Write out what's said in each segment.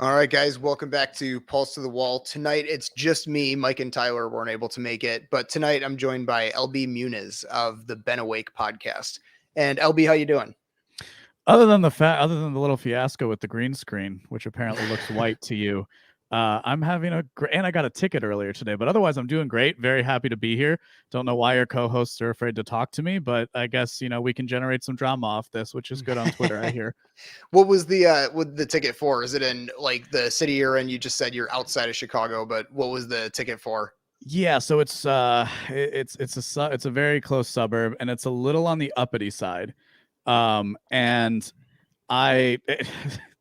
All right, guys, welcome back to Pulse to the Wall. Tonight, it's just me. Mike and Tyler weren't able to make it, but tonight I'm joined by LB Muniz of the Been Awake podcast. And LB, how you doing? Other than the little fiasco with the green screen, which apparently looks white to you, I'm having and I got a ticket earlier today, but otherwise I'm doing great. Very happy to be here. Don't know why your co-hosts are afraid to talk to me, but I guess we can generate some drama off this, which is good on Twitter. I hear. What was the ticket for? Is it in like the city you're in? You just said you're outside of Chicago, but what was the ticket for? Yeah, so it's a very close suburb, and it's a little on the uppity side, and I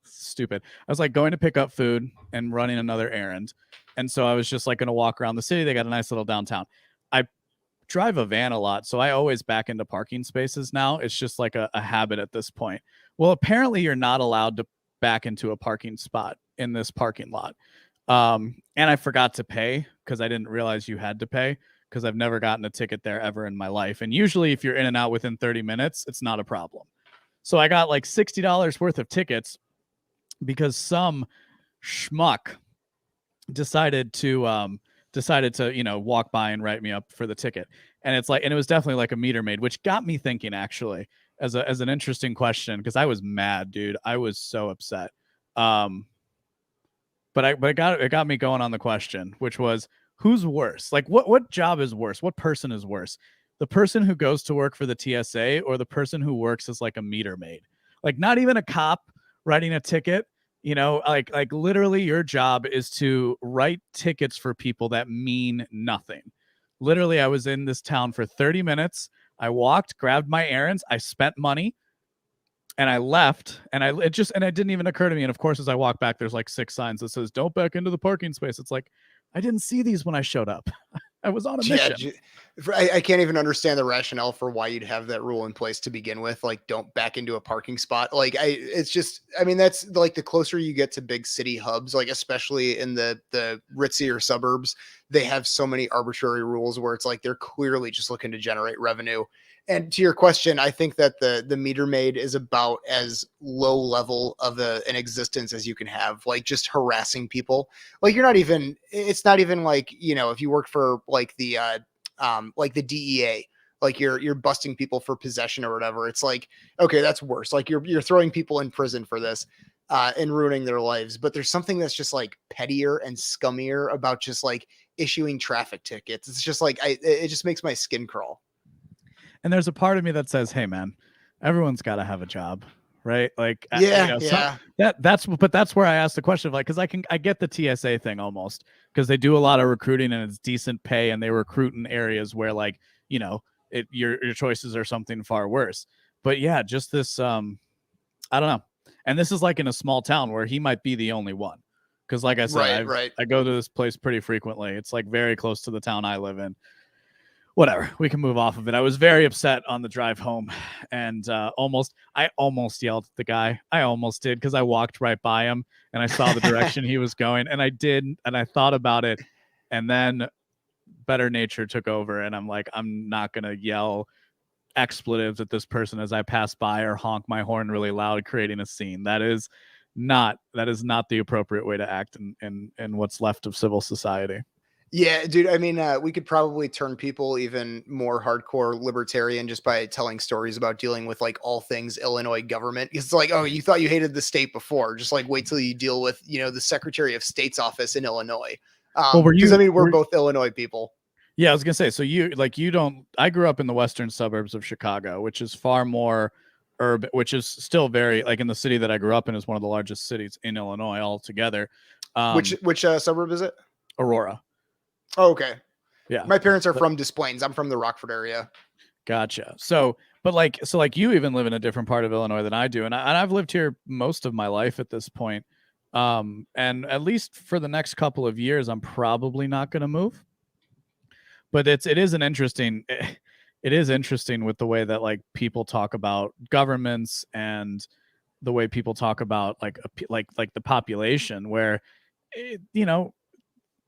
stupid. I was like going to pick up food and running another errand. And so I was just like going to walk around the city. They got a nice little downtown. I drive a van a lot, so I always back into parking spaces now. It's just like a habit at this point. Well, apparently you're not allowed to back into a parking spot in this parking lot. And I forgot to pay because I didn't realize you had to pay because I've never gotten a ticket there ever in my life. And usually if you're in and out within 30 minutes, it's not a problem. So I got like $60 worth of tickets because some schmuck decided to walk by and write me up for the ticket. And it was definitely like a meter maid, which got me thinking actually as an interesting question, because I was mad, dude. I was so upset. But it got me going on the question, which was, who's worse? Like what job is worse? What person is worse? The person who goes to work for the TSA or the person who works as like a meter maid? Like not even a cop writing a ticket, like literally your job is to write tickets for people that mean nothing. Literally, I was in this town for 30 minutes. I walked, grabbed my errands, I spent money, and I left. And it didn't even occur to me. And of course, as I walk back, there's like 6 signs that says, "Don't back into the parking space." It's like, I didn't see these when I showed up. I was on a mission. I can't even understand the rationale for why you'd have that rule in place to begin with. Like, don't back into a parking spot. Like, that's like the closer you get to big city hubs, like especially in the ritzier suburbs, they have so many arbitrary rules where it's like they're clearly just looking to generate revenue. And to your question, I think that the meter maid is about as low level of an existence as you can have, like just harassing people. Like it's not even like, if you work for like the DEA, like you're busting people for possession or whatever. It's like, okay, that's worse. Like you're throwing people in prison for this and ruining their lives. But there's something that's just like pettier and scummier about just like issuing traffic tickets. It's just like, it just makes my skin crawl. And there's a part of me that says, hey man, everyone's got to have a job, right? Like, yeah. That's where I asked the question of like, because I get the TSA thing almost, because they do a lot of recruiting and it's decent pay, and they recruit in areas where like, your choices are something far worse. But yeah, just this, I don't know. And this is like in a small town where he might be the only one. Because like I said, I go to this place pretty frequently. It's like very close to the town I live in. Whatever, we can move off of it. I was very upset on the drive home, and I almost yelled at the guy. I almost did, because I walked right by him and I saw the direction he was going, and I did, and I thought about it, and then better nature took over, and I'm like, I'm not gonna yell expletives at this person as I pass by or honk my horn really loud, creating a scene. That is not the appropriate way to act in what's left of civil society. Yeah, dude. I mean, we could probably turn people even more hardcore libertarian just by telling stories about dealing with like all things Illinois government. It's like, oh, you thought you hated the state before. Just like wait till you deal with, the Secretary of State's office in Illinois. Because we're both Illinois people. Yeah, I was gonna say. So you don't. I grew up in the western suburbs of Chicago, which is far more urban, which is still very like in the city that I grew up in is one of the largest cities in Illinois altogether. Which suburb is it? Aurora. Oh, okay. Yeah. My parents are from Des Plaines. I'm from the Rockford area. Gotcha. So you even live in a different part of Illinois than I do. And I've lived here most of my life at this point. And at least for the next couple of years, I'm probably not going to move. But it is interesting with the way that like people talk about governments and the way people talk about like the population, where,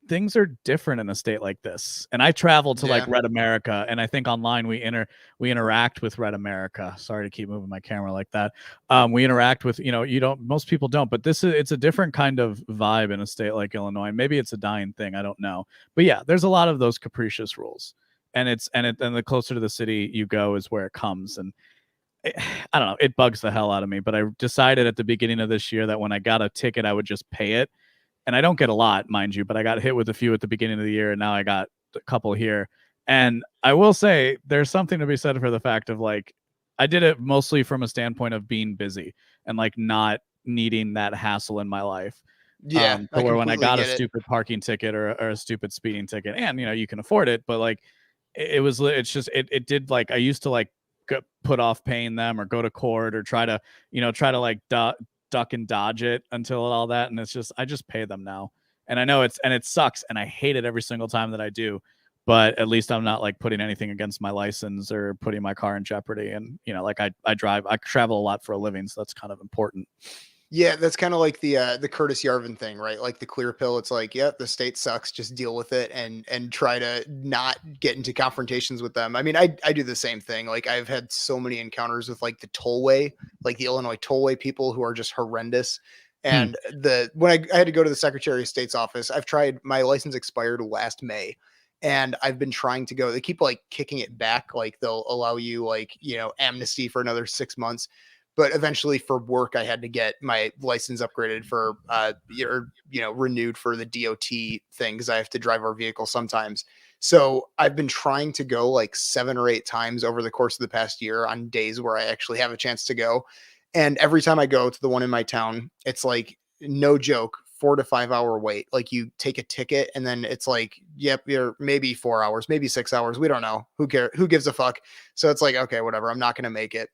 things are different in a state like this. And I travel to like Yeah. Red America, and I think online we interact with Red America. Sorry to keep moving my camera like that. We interact with, most people don't, but it's a different kind of vibe in a state like Illinois. Maybe it's a dying thing, I don't know. But yeah, there's a lot of those capricious rules. And the closer to the city you go is where it comes. And I don't know, it bugs the hell out of me. But I decided at the beginning of this year that when I got a ticket, I would just pay it. And I don't get a lot, mind you, but I got hit with a few at the beginning of the year, and now I got a couple here. And I will say there's something to be said for the fact of like, I did it mostly from a standpoint of being busy and like not needing that hassle in my life. Yeah, To I where when I completely got a get it. stupid parking ticket or a stupid speeding ticket, and you can afford it, but like it did, like, I used to like put off paying them or go to court or try to like duck and dodge it until all that, and I just pay them now. And I know it sucks, and I hate it every single time that I do, but at least I'm not like putting anything against my license or putting my car in jeopardy. And like I travel a lot for a living, so that's kind of important. Yeah, that's kind of like the Curtis Yarvin thing, right? Like the clear pill. It's like, yeah, the state sucks. Just deal with it and try to not get into confrontations with them. I mean, I do the same thing. Like I've had so many encounters with like the tollway, like the Illinois tollway people who are just horrendous. And when I had to go to the Secretary of State's office, my license expired last May. And I've been trying to go. They keep like kicking it back. Like they'll allow you like, amnesty for another 6 months. But eventually for work, I had to get my license upgraded for, renewed for the DOT thing because I have to drive our vehicle sometimes. So I've been trying to go like 7 or 8 times over the course of the past year on days where I actually have a chance to go. And every time I go to the one in my town, it's like, no joke, 4 to 5 hour wait. Like you take a ticket and then it's like, yep, you're maybe 4 hours, maybe 6 hours. We don't know. Who cares? Who gives a fuck? So it's like, okay, whatever. I'm not going to make it.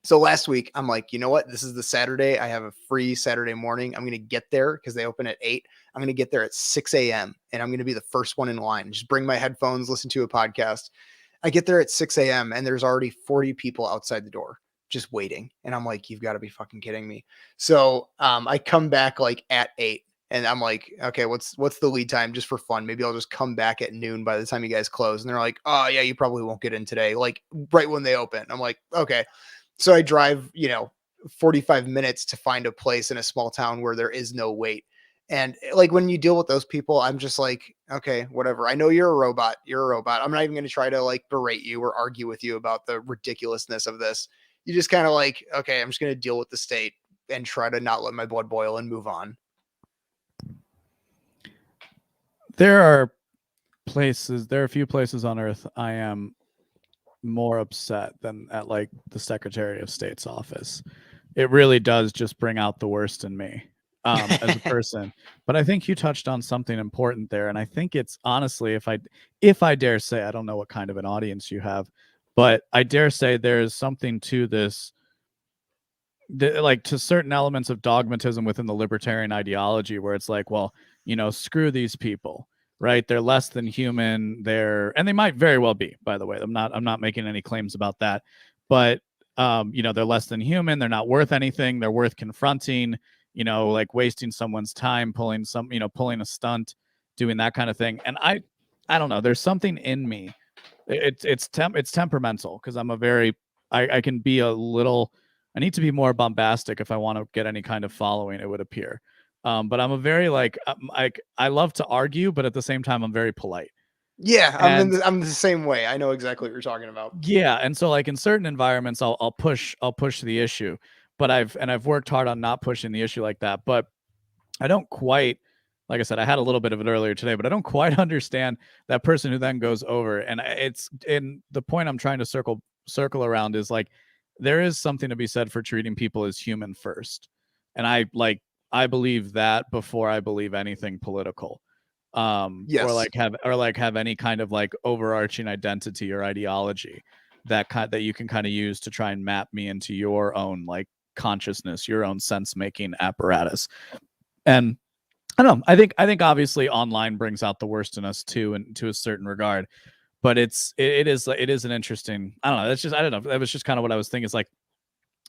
So last week, I'm like, you know what? This is the Saturday. I have a free Saturday morning. I'm going to get there because they open at 8. I'm going to get there at 6 a.m. and I'm going to be the first one in line. Just bring my headphones, listen to a podcast. I get there at 6 a.m. and there's already 40 people outside the door just waiting. And I'm like, you've got to be fucking kidding me. So I come back like at 8 and I'm like, okay, what's the lead time just for fun? Maybe I'll just come back at noon by the time you guys close. And they're like, oh yeah, you probably won't get in today. Like right when they open. I'm like, okay. So I drive, 45 minutes to find a place in a small town where there is no wait. And like when you deal with those people, I'm just like, okay, whatever. I know you're a robot. You're a robot. I'm not even going to try to like berate you or argue with you about the ridiculousness of this. You just kind of like, okay, I'm just going to deal with the state and try to not let my blood boil and move on. There are a few places on earth I am more upset than at like the Secretary of State's office. It really does just bring out the worst in me as a person. But I think you touched on something important there, and I think it's honestly, if I dare say, I don't know what kind of an audience you have, but I dare say there's something to this, like to certain elements of dogmatism within the libertarian ideology, where it's like, well, screw these people. Right, they're less than human. And they might very well be. By the way, I'm not making any claims about that, but they're less than human. They're not worth anything. They're worth confronting. Like wasting someone's time, pulling a stunt, doing that kind of thing. And I don't know. There's something in me. It's temperamental because I can be a little. I need to be more bombastic if I want to get any kind of following, it would appear. But I'm a very I love to argue, but at the same time, I'm very polite. Yeah, I'm the same way. I know exactly what you're talking about. Yeah, and so like in certain environments, I'll push the issue, but I've worked hard on not pushing the issue like that. But I don't quite, like I said, I had a little bit of it earlier today, but I don't quite understand that person who then goes over. And the point I'm trying to circle around is like there is something to be said for treating people as human first, and I believe that before I believe anything political, Yes. or have any kind of like overarching identity or ideology that you can kind of use to try and map me into your own like consciousness, your own sense making apparatus. And I don't know. I think obviously online brings out the worst in us too, and to a certain regard. But it is an interesting. I don't know. That's just I don't know. That was just kind of what I was thinking. It's like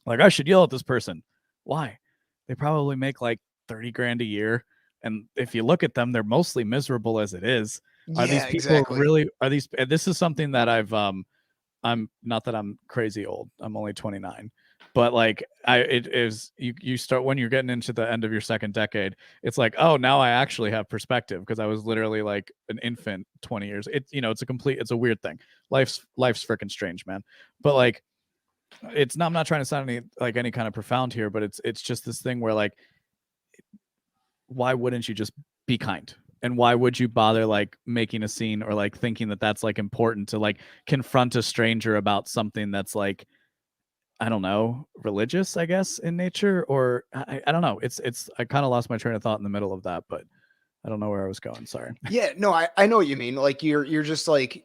I should yell at this person. Why? They probably make like 30 grand a year. And if you look at them, they're mostly miserable as it is. Are these Yeah, people exactly. really, are these, this is something that I'm not that I'm crazy old. I'm only 29. But like it is you start when you're getting into the end of your second decade, it's like, oh, now I actually have perspective because I was literally like an infant 20 years. It's a weird thing. Life's freaking strange, man. But like it's not I'm not trying to sound any kind of profound here, but it's just this thing where like why wouldn't you just be kind? And why would you bother like making a scene or like thinking that that's like important to like confront a stranger about something that's like, I don't know, religious, I guess, in nature? Or I don't know. It's I kind of lost my train of thought in the middle of that, but I don't know where I was going. Sorry. Yeah, no, I know what you mean. Like you're just like,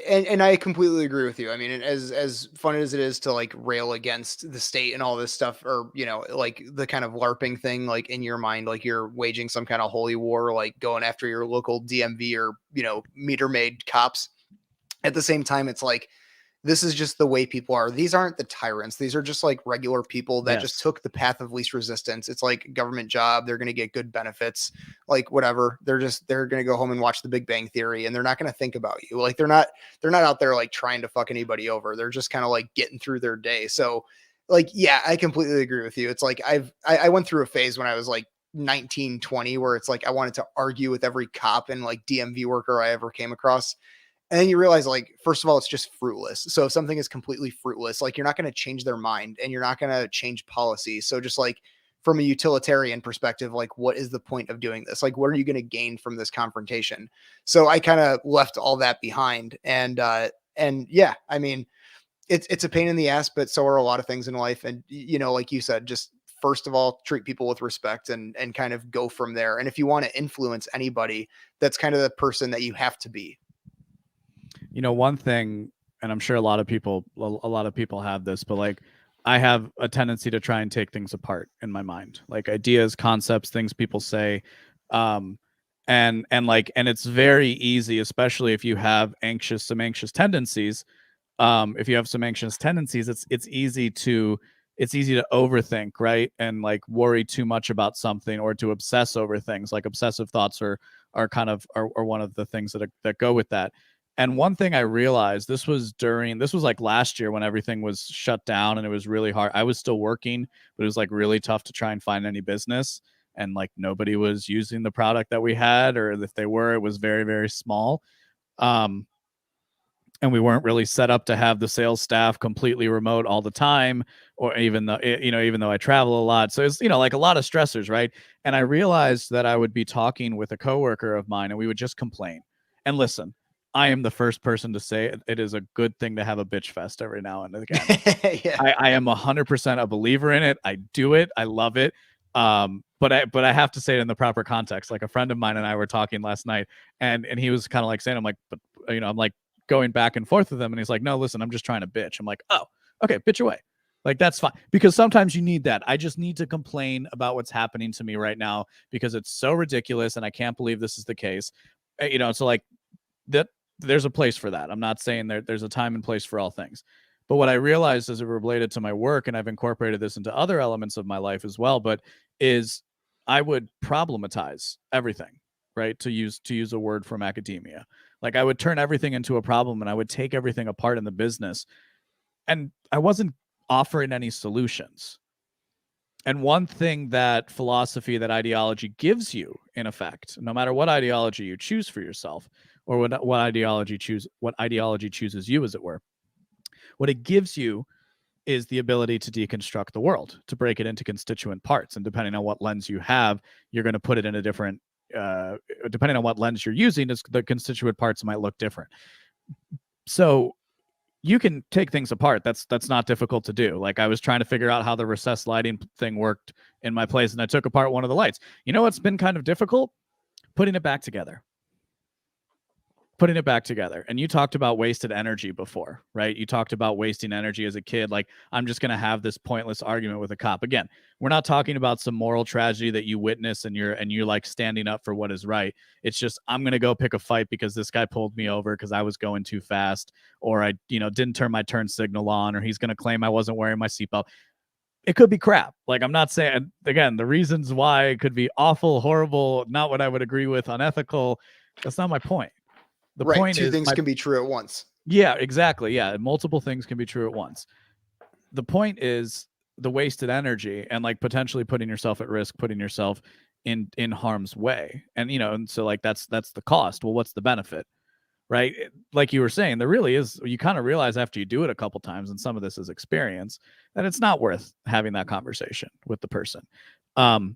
and I completely agree with you. I mean, and as fun as it is to like rail against the state and all this stuff, or like the kind of LARPing thing, like in your mind, like you're waging some kind of holy war, like going after your local DMV or meter maid cops. At the same time, it's like this is just the way people are. These aren't the tyrants. These are just like regular people that just Yes. took the path of least resistance. It's like a government job. They're going to get good benefits, like whatever. They're going to go home and watch The Big Bang Theory, and they're not going to think about you. Like they're not out there like trying to fuck anybody over. They're just kind of like getting through their day. So like, yeah, I completely agree with you. It's like I went through a phase when I was like 19, 20, where it's like I wanted to argue with every cop and like DMV worker I ever came across. And then you realize, like, first of all, it's just fruitless. So if something is completely fruitless, like, you're not going to change their mind and you're not going to change policy. So just like from a utilitarian perspective, like, what is the point of doing this? Like, what are you going to gain from this confrontation? So I kind of left all that behind. And yeah, I mean, it's a pain in the ass, but so are a lot of things in life. And like you said, just first of all, treat people with respect and kind of go from there. And if you want to influence anybody, that's kind of the person that you have to be. One thing, and I'm sure a lot of people have this, but like I have a tendency to try and take things apart in my mind, like ideas, concepts, things people say, um, and it's very easy, especially if you have some anxious tendencies. If you have some anxious tendencies, it's easy to overthink, right? And like worry too much about something or to obsess over things. Like obsessive thoughts are one of the things that go with that. And one thing I realized, this was like last year when everything was shut down and it was really hard. I was still working, but it was like really tough to try and find any business, and like nobody was using the product that we had, or if they were, it was very, very small. Um, and we weren't really set up to have the sales staff completely remote all the time, or even though I travel a lot. So it's like a lot of stressors, right? And I realized that I would be talking with a coworker of mine and we would just complain. And listen, I am the first person to say it is a good thing to have a bitch fest every now and again. Yeah. I am 100% a believer in it. I do it. I love it. But I have to say it in the proper context. Like a friend of mine and I were talking last night, and he was kind of like saying, I'm like, but I'm like going back and forth with him, and he's like, no, listen, I'm just trying to bitch. I'm like, oh, okay, bitch away. Like that's fine, because sometimes you need that. I just need to complain about what's happening to me right now because it's so ridiculous, and I can't believe this is the case. So like that, there's a place for that. I'm not saying there's a time and place for all things. But what I realized as it related to my work, and I've incorporated this into other elements of my life as well, but is I would problematize everything, right? To use a word from academia. Like I would turn everything into a problem and I would take everything apart in the business. And I wasn't offering any solutions. And one thing that philosophy, that ideology gives you, in effect, no matter what ideology you choose for yourself, or what ideology chooses you, as it were, what it gives you is the ability to deconstruct the world, to break it into constituent parts. And depending on what lens you have, you're going to put it in a different, depending on what lens you're using, the constituent parts might look different. So you can take things apart. That's not difficult to do. Like I was trying to figure out how the recessed lighting thing worked in my place, and I took apart one of the lights. You know what's been kind of difficult? Putting it back together. And you talked about wasted energy before, right? You talked about wasting energy as a kid. Like, I'm just going to have this pointless argument with a cop. Again, we're not talking about some moral tragedy that you witness and you're like standing up for what is right. It's just, I'm going to go pick a fight because this guy pulled me over because I was going too fast, or I didn't turn my turn signal on, or he's going to claim I wasn't wearing my seatbelt. it could be crap. Like, I'm not saying, again, the reasons why it could be awful, horrible, not what I would agree with, unethical. That's not my point. The Right. point Two is things can be true at once. yeah, exactly. Yeah. Multiple things can be true at once. The point is the wasted energy and like potentially putting yourself at risk, putting yourself in harm's way. And, and so like that's the cost. Well, what's the benefit? Right? Like you were saying, there really is, you kind of realize after you do it a couple times, and some of this is experience, that it's not worth having that conversation with the person. And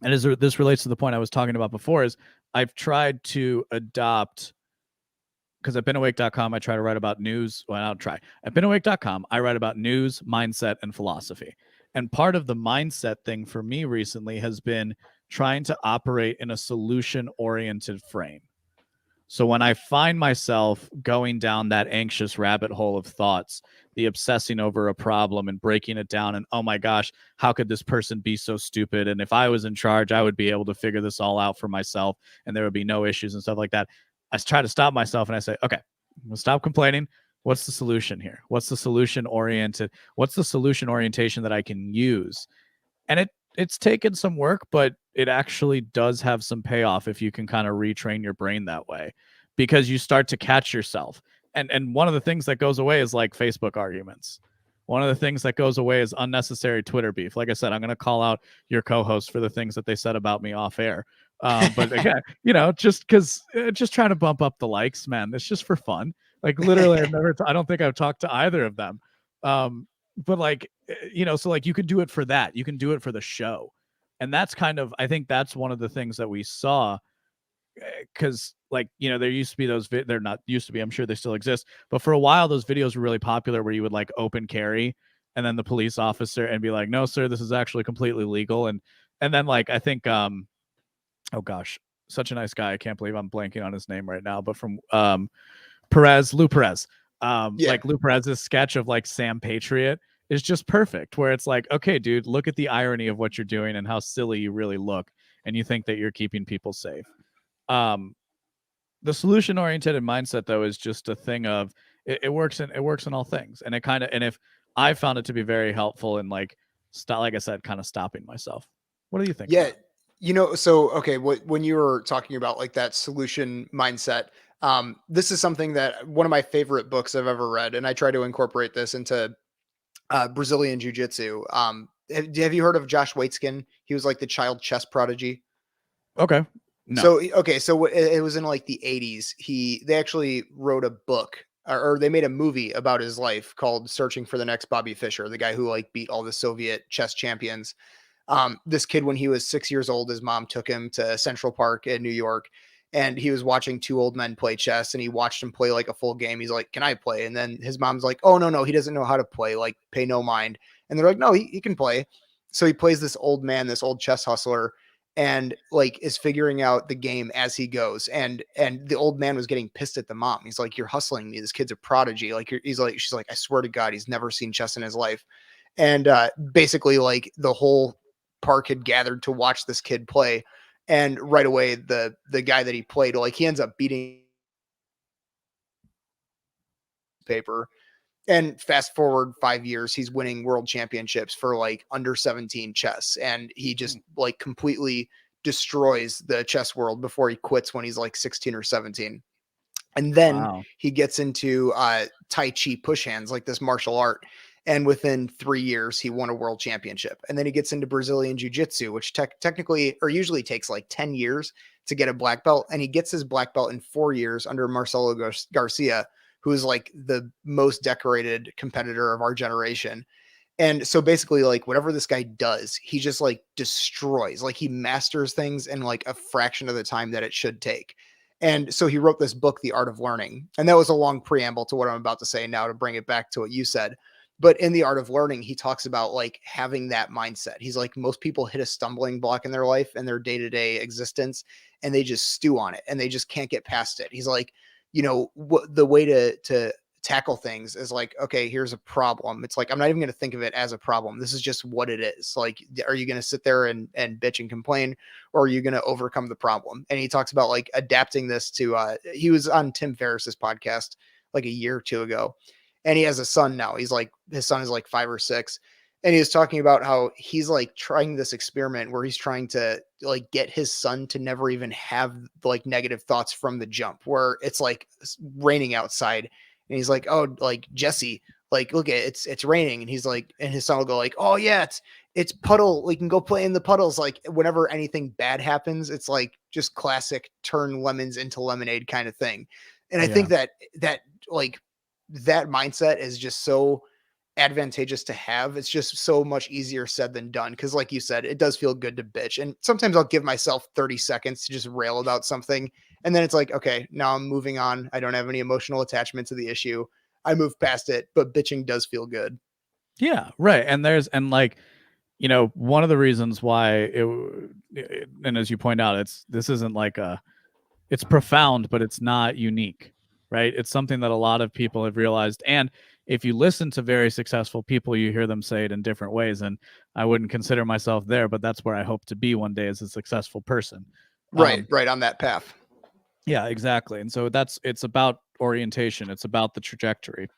as this relates to the point I was talking about before, is I've tried to adopt, because at beenawake.com, I try to write about news. Well, I don't try. At beenawake.com, I write about news, mindset, and philosophy. And part of the mindset thing for me recently has been trying to operate in a solution-oriented frame. So when I find myself going down that anxious rabbit hole of thoughts, the obsessing over a problem and breaking it down, and oh my gosh, how could this person be so stupid? And if I was in charge, I would be able to figure this all out for myself and there would be no issues and stuff like that. I try to stop myself and I say, okay, I'm gonna stop complaining. What's the solution here? What's the solution oriented? What's the solution orientation that I can use? And it's taken some work, but it actually does have some payoff if you can kind of retrain your brain that way, because you start to catch yourself. And one of the things that goes away is like Facebook arguments. One of the things that goes away is unnecessary Twitter beef. Like I said, I'm going to call out your co-host for the things that they said about me off air. But again, just because just trying to bump up the likes, man, it's just for fun. Like literally, I don't think I've talked to either of them. But like, so like you can do it for that. You can do it for the show. And that's kind of, I think that's one of the things that we saw, because like, there used to be those, they're not used to be, I'm sure they still exist, but for a while, those videos were really popular where you would like open carry and then the police officer and be like, no, sir, this is actually completely legal. And then like, I think, oh gosh, such a nice guy. I can't believe I'm blanking on his name right now, but from, Lou Perez. Like Lou Perez's sketch of like Sam Patriot is just perfect, where it's like, okay, dude, look at the irony of what you're doing and how silly you really look, and you think that you're keeping people safe. The solution oriented mindset though is just a thing of it works in all things, and if I found it to be very helpful in like like I said, kind of stopping myself. What do you think? Yeah. So okay, when you were talking about like that solution mindset, this is something that one of my favorite books I've ever read, and I try to incorporate this into Brazilian jiu-jitsu. Have you heard of Josh Waitzkin? He was like the child chess prodigy. Okay. No. So okay, so it was in like the 80s. They actually wrote a book, or they made a movie about his life called Searching for the Next Bobby Fischer, the guy who like beat all the Soviet chess champions. This kid, when he was 6 years old, his mom took him to Central Park in New York, and he was watching two old men play chess, and he watched him play like a full game. He's like, "Can I play?" And then his mom's like, "Oh, no, he doesn't know how to play. Like, pay no mind." And they're like, "No, he can play." So he plays this old man, this old chess hustler, and like is figuring out the game as he goes. And the old man was getting pissed at the mom. He's like, "You're hustling me. This kid's a prodigy." Like, she's like, "I swear to God, he's never seen chess in his life." And basically, like the whole park had gathered to watch this kid play, and right away the guy that he played, like, he ends up beating paper. And fast forward 5 years, he's winning world championships for like under 17 chess, and he just like completely destroys the chess world before he quits when he's like 16 or 17. And then he gets into Tai Chi push hands, like this martial art. And within 3 years, he won a world championship. And then he gets into Brazilian jiu-jitsu, which technically or usually takes like 10 years to get a black belt. And he gets his black belt in 4 years under Marcelo Garcia, who is like the most decorated competitor of our generation. And so basically, like, whatever this guy does, he just like destroys, like he masters things in like a fraction of the time that it should take. And so he wrote this book, The Art of Learning. And that was a long preamble to what I'm about to say now to bring it back to what you said. But in The Art of Learning, he talks about like having that mindset. He's like, most people hit a stumbling block in their life and their day-to-day existence, and they just stew on it and they just can't get past it. He's like, what the way to tackle things is like, okay, here's a problem. It's like, I'm not even going to think of it as a problem. This is just what it is. Like, are you going to sit there and bitch and complain, or are you going to overcome the problem? And he talks about like adapting this to, he was on Tim Ferriss's podcast like a year or two ago, and he has a son now. His son is like 5 or 6. And he was talking about how he's like trying this experiment where he's trying to like get his son to never even have like negative thoughts from the jump, where it's like raining outside and he's like, oh, like Jesse, like look at it, it's raining, and he's like, and his son will go like, oh yeah, it's puddle, we can go play in the puddles. Like whenever anything bad happens, it's like just classic turn lemons into lemonade kind of thing. And I think that like that mindset is just so advantageous to have. It's just so much easier said than done. Cause like you said, it does feel good to bitch. And sometimes I'll give myself 30 seconds to just rail about something. And then it's like, okay, now I'm moving on. I don't have any emotional attachment to the issue. I move past it, but bitching does feel good. Yeah, right. And like, you know, one of the reasons why and as you point out, this isn't like it's profound, but it's not unique, right? It's something that a lot of people have realized. And if you listen to very successful people, you hear them say it in different ways. And I wouldn't consider myself there, but that's where I hope to be one day as a successful person. Right on that path. Yeah, exactly. And so it's about orientation. It's about the trajectory,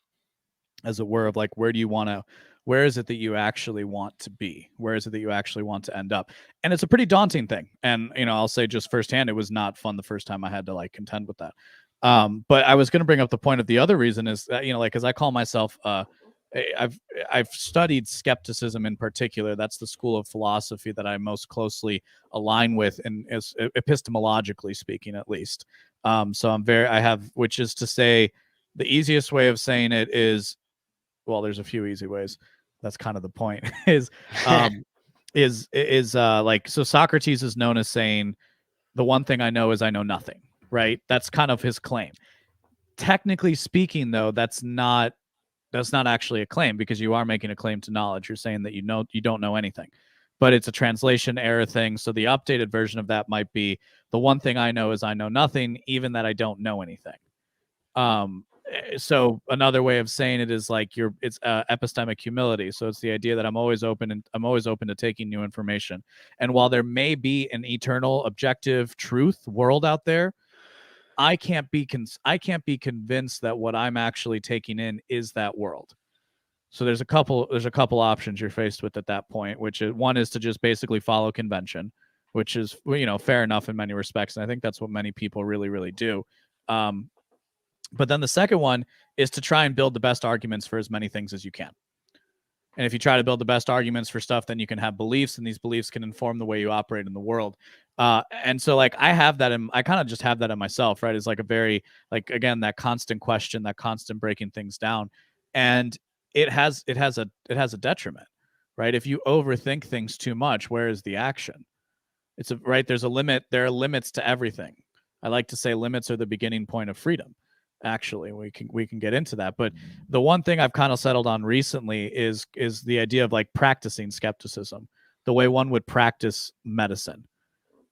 as it were, of like, where is it that you actually want to be? Where is it that you actually want to end up? And it's a pretty daunting thing. And, you know, I'll say just firsthand, it was not fun the first time I had to like contend with that. But I was going to bring up the point of the other reason is that, you know, like, cause I call myself, I've studied skepticism in particular. That's the school of philosophy that I most closely align with, and as epistemologically speaking, at least. So which is to say, the easiest way of saying it is, well, there's a few easy ways. That's kind of the point. Like, so Socrates is known as saying, the one thing I know is I know nothing, right? That's kind of his claim. Technically speaking, though, that's not actually a claim, because you are making a claim to knowledge. You're saying that you don't know anything, but it's a translation error thing. So the updated version of that might be, the one thing I know is I know nothing, even that I don't know anything. So another way of saying it is like it's epistemic humility. So it's the idea that I'm always open to taking new information. And while there may be an eternal objective truth world out there, I can't be convinced that what I'm actually taking in is that world. So there's a couple options you're faced with at that point, which is, one is to just basically follow convention, which is, you know, fair enough in many respects, and I think that's what many people really, really do. But then the second one is to try and build the best arguments for as many things as you can. And if you try to build the best arguments for stuff, then you can have beliefs, and these beliefs can inform the way you operate in the world. And so like I kind of just have that in myself, right? It's like a very, like, again, that constant question, that constant breaking things down. And it has a detriment, right? If you overthink things too much, where is the action? Right. There's a limit. There are limits to everything. I like to say limits are the beginning point of freedom. Actually, we can get into that, but the one thing I've kind of settled on recently is the idea of like practicing skepticism, the way one would practice medicine,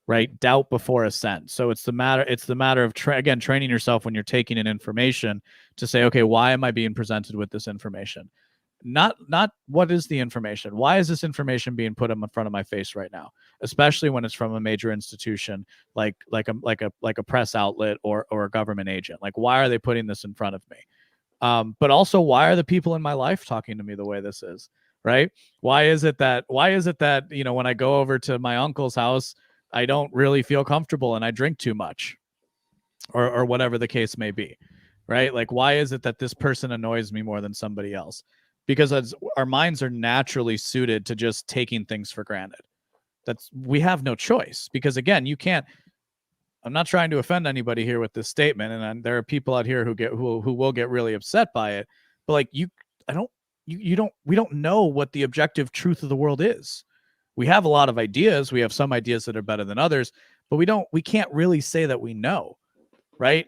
right? Doubt before assent. So it's the matter of training yourself when you're taking in information to say, okay, why am I being presented with this information? Not what is the information? Why is this information being put in front of my face right now? Especially when it's from a major institution like a press outlet or a government agent. Like, why are they putting this in front of me? But also, why are the people in my life talking to me the way this is? Right? Why is it that you know, when I go over to my uncle's house, I don't really feel comfortable and I drink too much, or whatever the case may be, right? Like, why is it that this person annoys me more than somebody else? Because our minds are naturally suited to just taking things for granted. We have no choice, because again, you can't. I'm not trying to offend anybody here with this statement, and there are people out here who will get really upset by it. But like we don't know what the objective truth of the world is. We have a lot of ideas. We have some ideas that are better than others, but we can't really say that we know, right?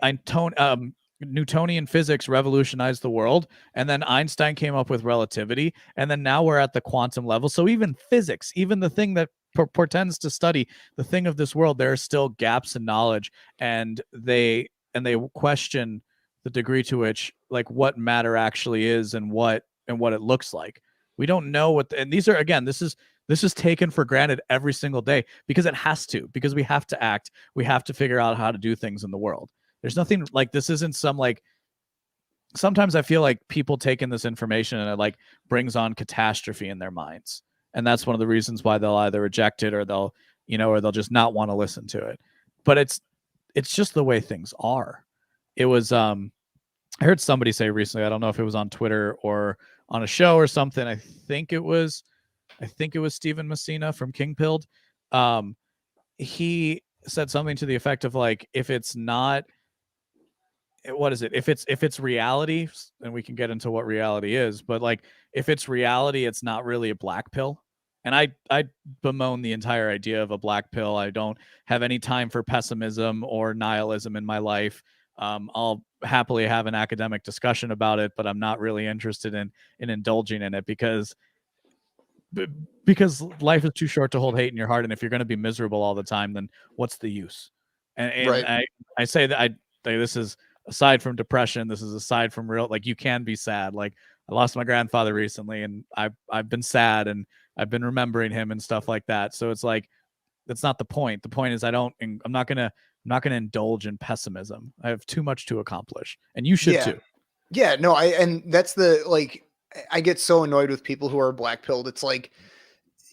Newtonian physics revolutionized the world, and then Einstein came up with relativity, and then now we're at the quantum level. So even physics, even the thing that portends to study the thing of this world, there are still gaps in knowledge, and they question the degree to which, like, what matter actually is, and what it looks like. We don't know and these are, again, this is taken for granted every single day, because we have to act, we have to figure out how to do things in the world. There's nothing like, this isn't some like sometimes I feel like people take in this information and it like brings on catastrophe in their minds. And that's one of the reasons why they'll either reject it or they'll, or they'll just not want to listen to it. But it's just the way things are. It was I heard somebody say recently, I don't know if it was on Twitter or on a show or something. I think it was Stephen Messina from King Pilled. He said something to the effect of like, if it's not, what is it? If it's reality, and we can get into what reality is, but like if it's reality, it's not really a black pill. And I bemoan the entire idea of a black pill. I don't have any time for pessimism or nihilism in my life. I'll happily have an academic discussion about it, but I'm not really interested in indulging in it because life is too short to hold hate in your heart, and if you're going to be miserable all the time, then what's the use? And Right. I say that this is aside from depression, this is aside from real, like, you can be sad. Like, I lost my grandfather recently, and I've been sad, and I've been remembering him and stuff like that. So it's like, that's not the point. The point is I'm not gonna indulge in pessimism. I have too much to accomplish, and you should Yeah. too. Yeah, no, and that's the like I get so annoyed with people who are black pilled. It's like,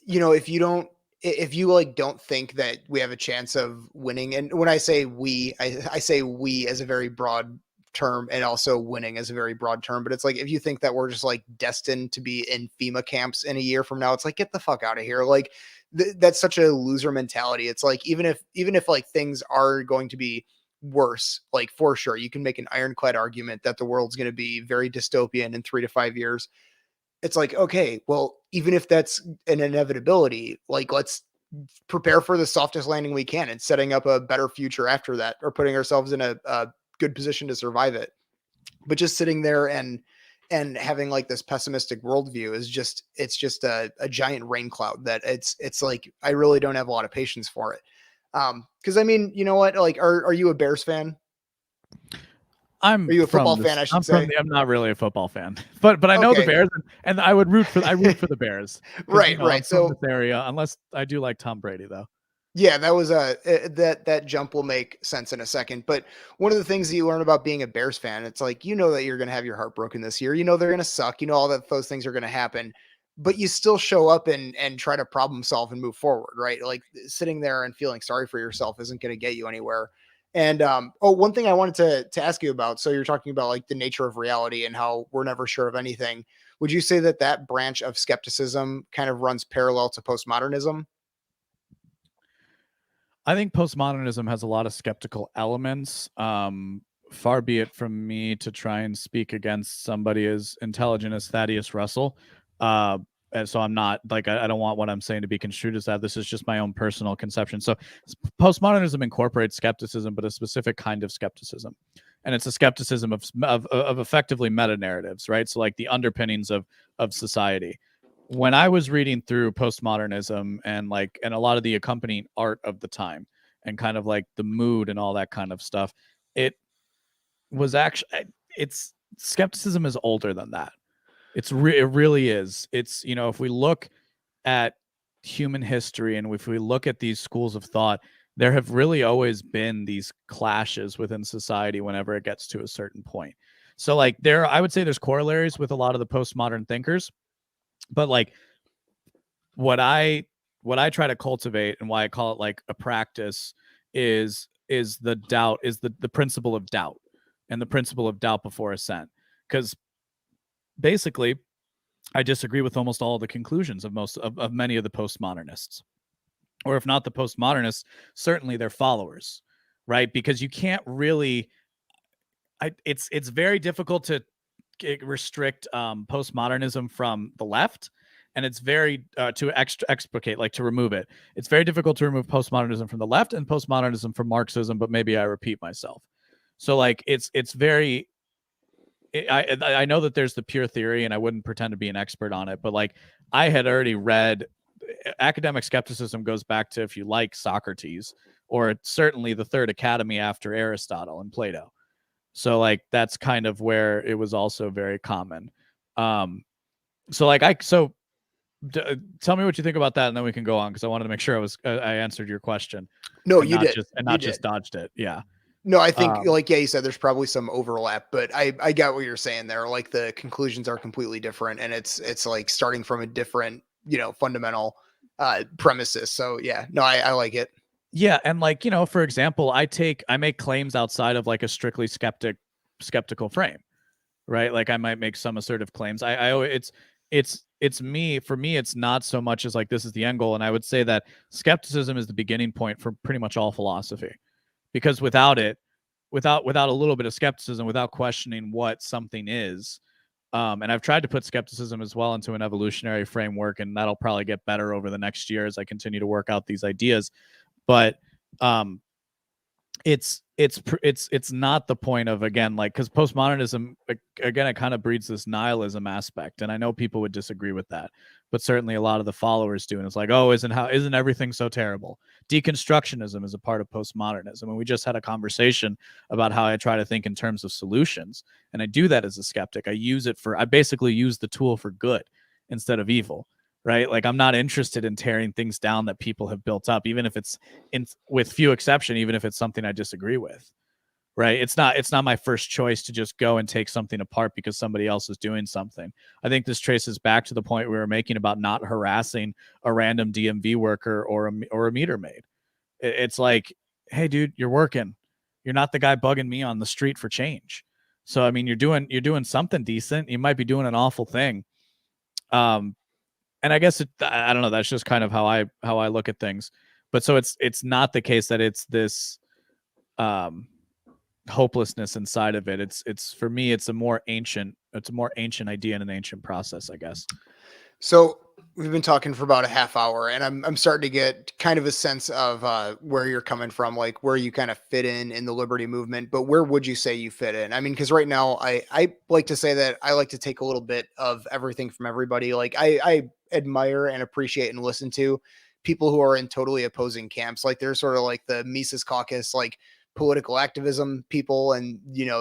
if you like don't think that we have a chance of winning, and when I say we, I say we as a very broad term, and also winning as a very broad term, but it's like if you think that we're just like destined to be in FEMA camps in a year from now, it's like, get the fuck out of here. Like that's such a loser mentality. It's like even if like things are going to be worse, like for sure you can make an ironclad argument that the world's going to be very dystopian in 3 to 5 years. It's like, okay, well, even if that's an inevitability, like let's prepare for the softest landing we can and setting up a better future after that, or putting ourselves in a good position to survive it. But just sitting there and having like this pessimistic worldview is just, it's just a giant rain cloud that it's like I really don't have a lot of patience for it. Because I mean, you know what? Like, are you a Bears fan? Are you a football fan, I should say? I'm not really a football fan, but I know the Okay. Bears, and I root for the Bears because Right, I'm right. from this So area. Unless I do like Tom Brady though. yeah, that was that jump will make sense in a second. But one of the things that you learn about being a Bears fan, it's like, that you're going to have your heart broken this year. They're going to suck. All that those things are going to happen, but you still show up and try to problem solve and move forward, right? Like sitting there and feeling sorry for yourself isn't going to get you anywhere. And one thing I wanted to ask you about. So you're talking about like the nature of reality and how we're never sure of anything. Would you say that that branch of skepticism kind of runs parallel to postmodernism? I think postmodernism has a lot of skeptical elements. Far be it from me to try and speak against somebody as intelligent as Thaddeus Russell. And so I'm not like, I don't want what I'm saying to be construed as that. This is just my own personal conception. So postmodernism incorporates skepticism, but a specific kind of skepticism. And it's a skepticism of effectively meta narratives, right? So like the underpinnings of society. When I was reading through postmodernism and a lot of the accompanying art of the time and kind of like the mood and all that kind of stuff, it was actually, it's skepticism is older than that. It really is. It's, if we look at human history and if we look at these schools of thought, there have really always been these clashes within society whenever it gets to a certain point. So like I would say there's corollaries with a lot of the postmodern thinkers, but like what I try to cultivate and why I call it like a practice is the doubt, is the principle of doubt, and the principle of doubt before assent. Because basically I disagree with almost all of the conclusions of of many of the postmodernists. Or if not the postmodernists, certainly their followers, right? Because you can't really it's very difficult to restrict postmodernism from the left, and it's very to explicate, like to remove it. It's very difficult to remove postmodernism from the left and postmodernism from Marxism, but maybe I repeat myself. So like it's very I know that there's the pure theory, and I wouldn't pretend to be an expert on it, but like I had already read academic skepticism goes back to, if you like, Socrates, or certainly the Third Academy after Aristotle and Plato. So like that's kind of where it was also very common. So like tell me what you think about that, and then we can go on, because I wanted to make sure I answered your question No, and you not did. just You did. dodged it. Yeah. No, I think Um, like yeah, you said there's probably some overlap, but I got what you're saying there. Like the conclusions are completely different, and it's like starting from a different fundamental premises. So yeah, no, I like it. yeah, and like, for example, I make claims outside of like a strictly skeptical frame, right? Like I might make some assertive claims. It's me, for me it's not so much as like this is the end goal, and I would say that skepticism is the beginning point for pretty much all philosophy, because without it, without a little bit of skepticism, without questioning what something is, and I've tried to put skepticism as well into an evolutionary framework, and that'll probably get better over the next year as I continue to work out these ideas. But um it's not the point of, again, like, because postmodernism, again, it kind of breeds this nihilism aspect, and I know people would disagree with that, but certainly a lot of the followers do, and it's like, oh, isn't everything so terrible? Deconstructionism is a part of postmodernism, and we just had a conversation about how I try to think in terms of solutions, and I do that as a skeptic. I basically use the tool for good instead of evil, right? Like, I'm not interested in tearing things down that people have built up, even if it's with few exception, even if it's something I disagree with, right? It's not my first choice to just go and take something apart because somebody else is doing something. I think this traces back to the point we were making about not harassing a random DMV worker or a meter maid. It's like, hey, dude, you're working. You're not the guy bugging me on the street for change. So I mean, you're doing something decent. You might be doing an awful thing. Um, and I guess I don't know. That's just kind of how I look at things. But so it's not the case that it's this um, hopelessness inside of it. It's for me, it's a more ancient idea and an ancient process, I guess. So we've been talking for about a half hour, and I'm starting to get kind of a sense of where you're coming from, like where you kind of fit in the liberty movement. But where would you say you fit in? I mean, because right now I like to say that I like to take a little bit of everything from everybody. Like I admire and appreciate and listen to people who are in totally opposing camps. Like they're sort of like the Mises Caucus, like political activism people, and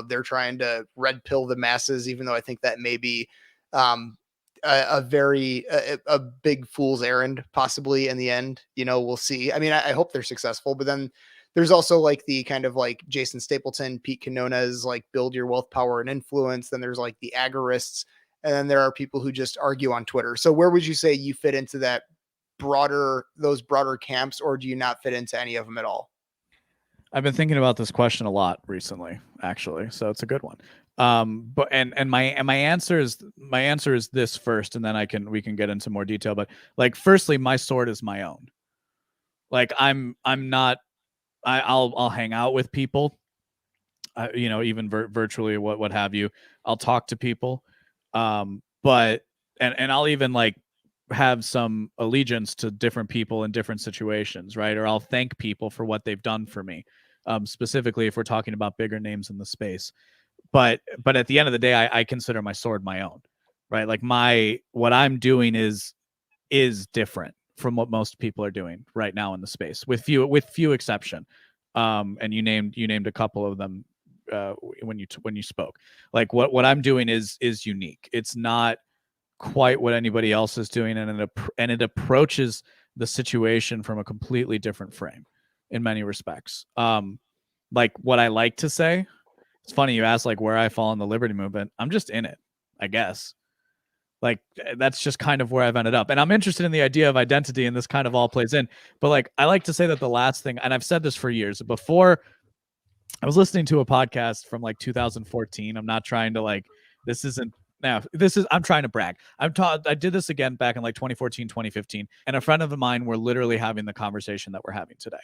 they're trying to red pill the masses, even though I think that may be um a big fool's errand possibly in the end. We'll see. I mean, I hope they're successful, but then there's also like the kind of like Jason Stapleton, Pete Quinones, like build your wealth, power, and influence. Then there's like the agorists, and then there are people who just argue on Twitter. So where would you say you fit into those broader camps, or do you not fit into any of them at all? I've been thinking about this question a lot recently, actually, so it's a good one. But my answer is this first, and then we can get into more detail. But like, firstly, my sword is my own. Like, I'm not. I'll hang out with people, even virtually, what have you. I'll talk to people, but and I'll even like have some allegiance to different people in different situations, right? Or I'll thank people for what they've done for me, specifically if we're talking about bigger names in the space. But at the end of the day, I consider my sword my own, right? Like, what I'm doing is different from what most people are doing right now in the space, with few exception. And you named a couple of them when you spoke. Like, what I'm doing is unique. It's not quite what anybody else is doing, and it approaches the situation from a completely different frame in many respects. Like, what I like to say, it's funny you asked like where I fall in the liberty movement. I'm just in it, I guess. Like, that's just kind of where I've ended up. And I'm interested in the idea of identity, and this kind of all plays in. But like, I like to say that the last thing, and I've said this for years, before I was listening to a podcast from like 2014. I'm not trying to like, this isn't, now this is, I'm trying to brag. I did this again back in like 2014, 2015, and a friend of mine were literally having the conversation that we're having today.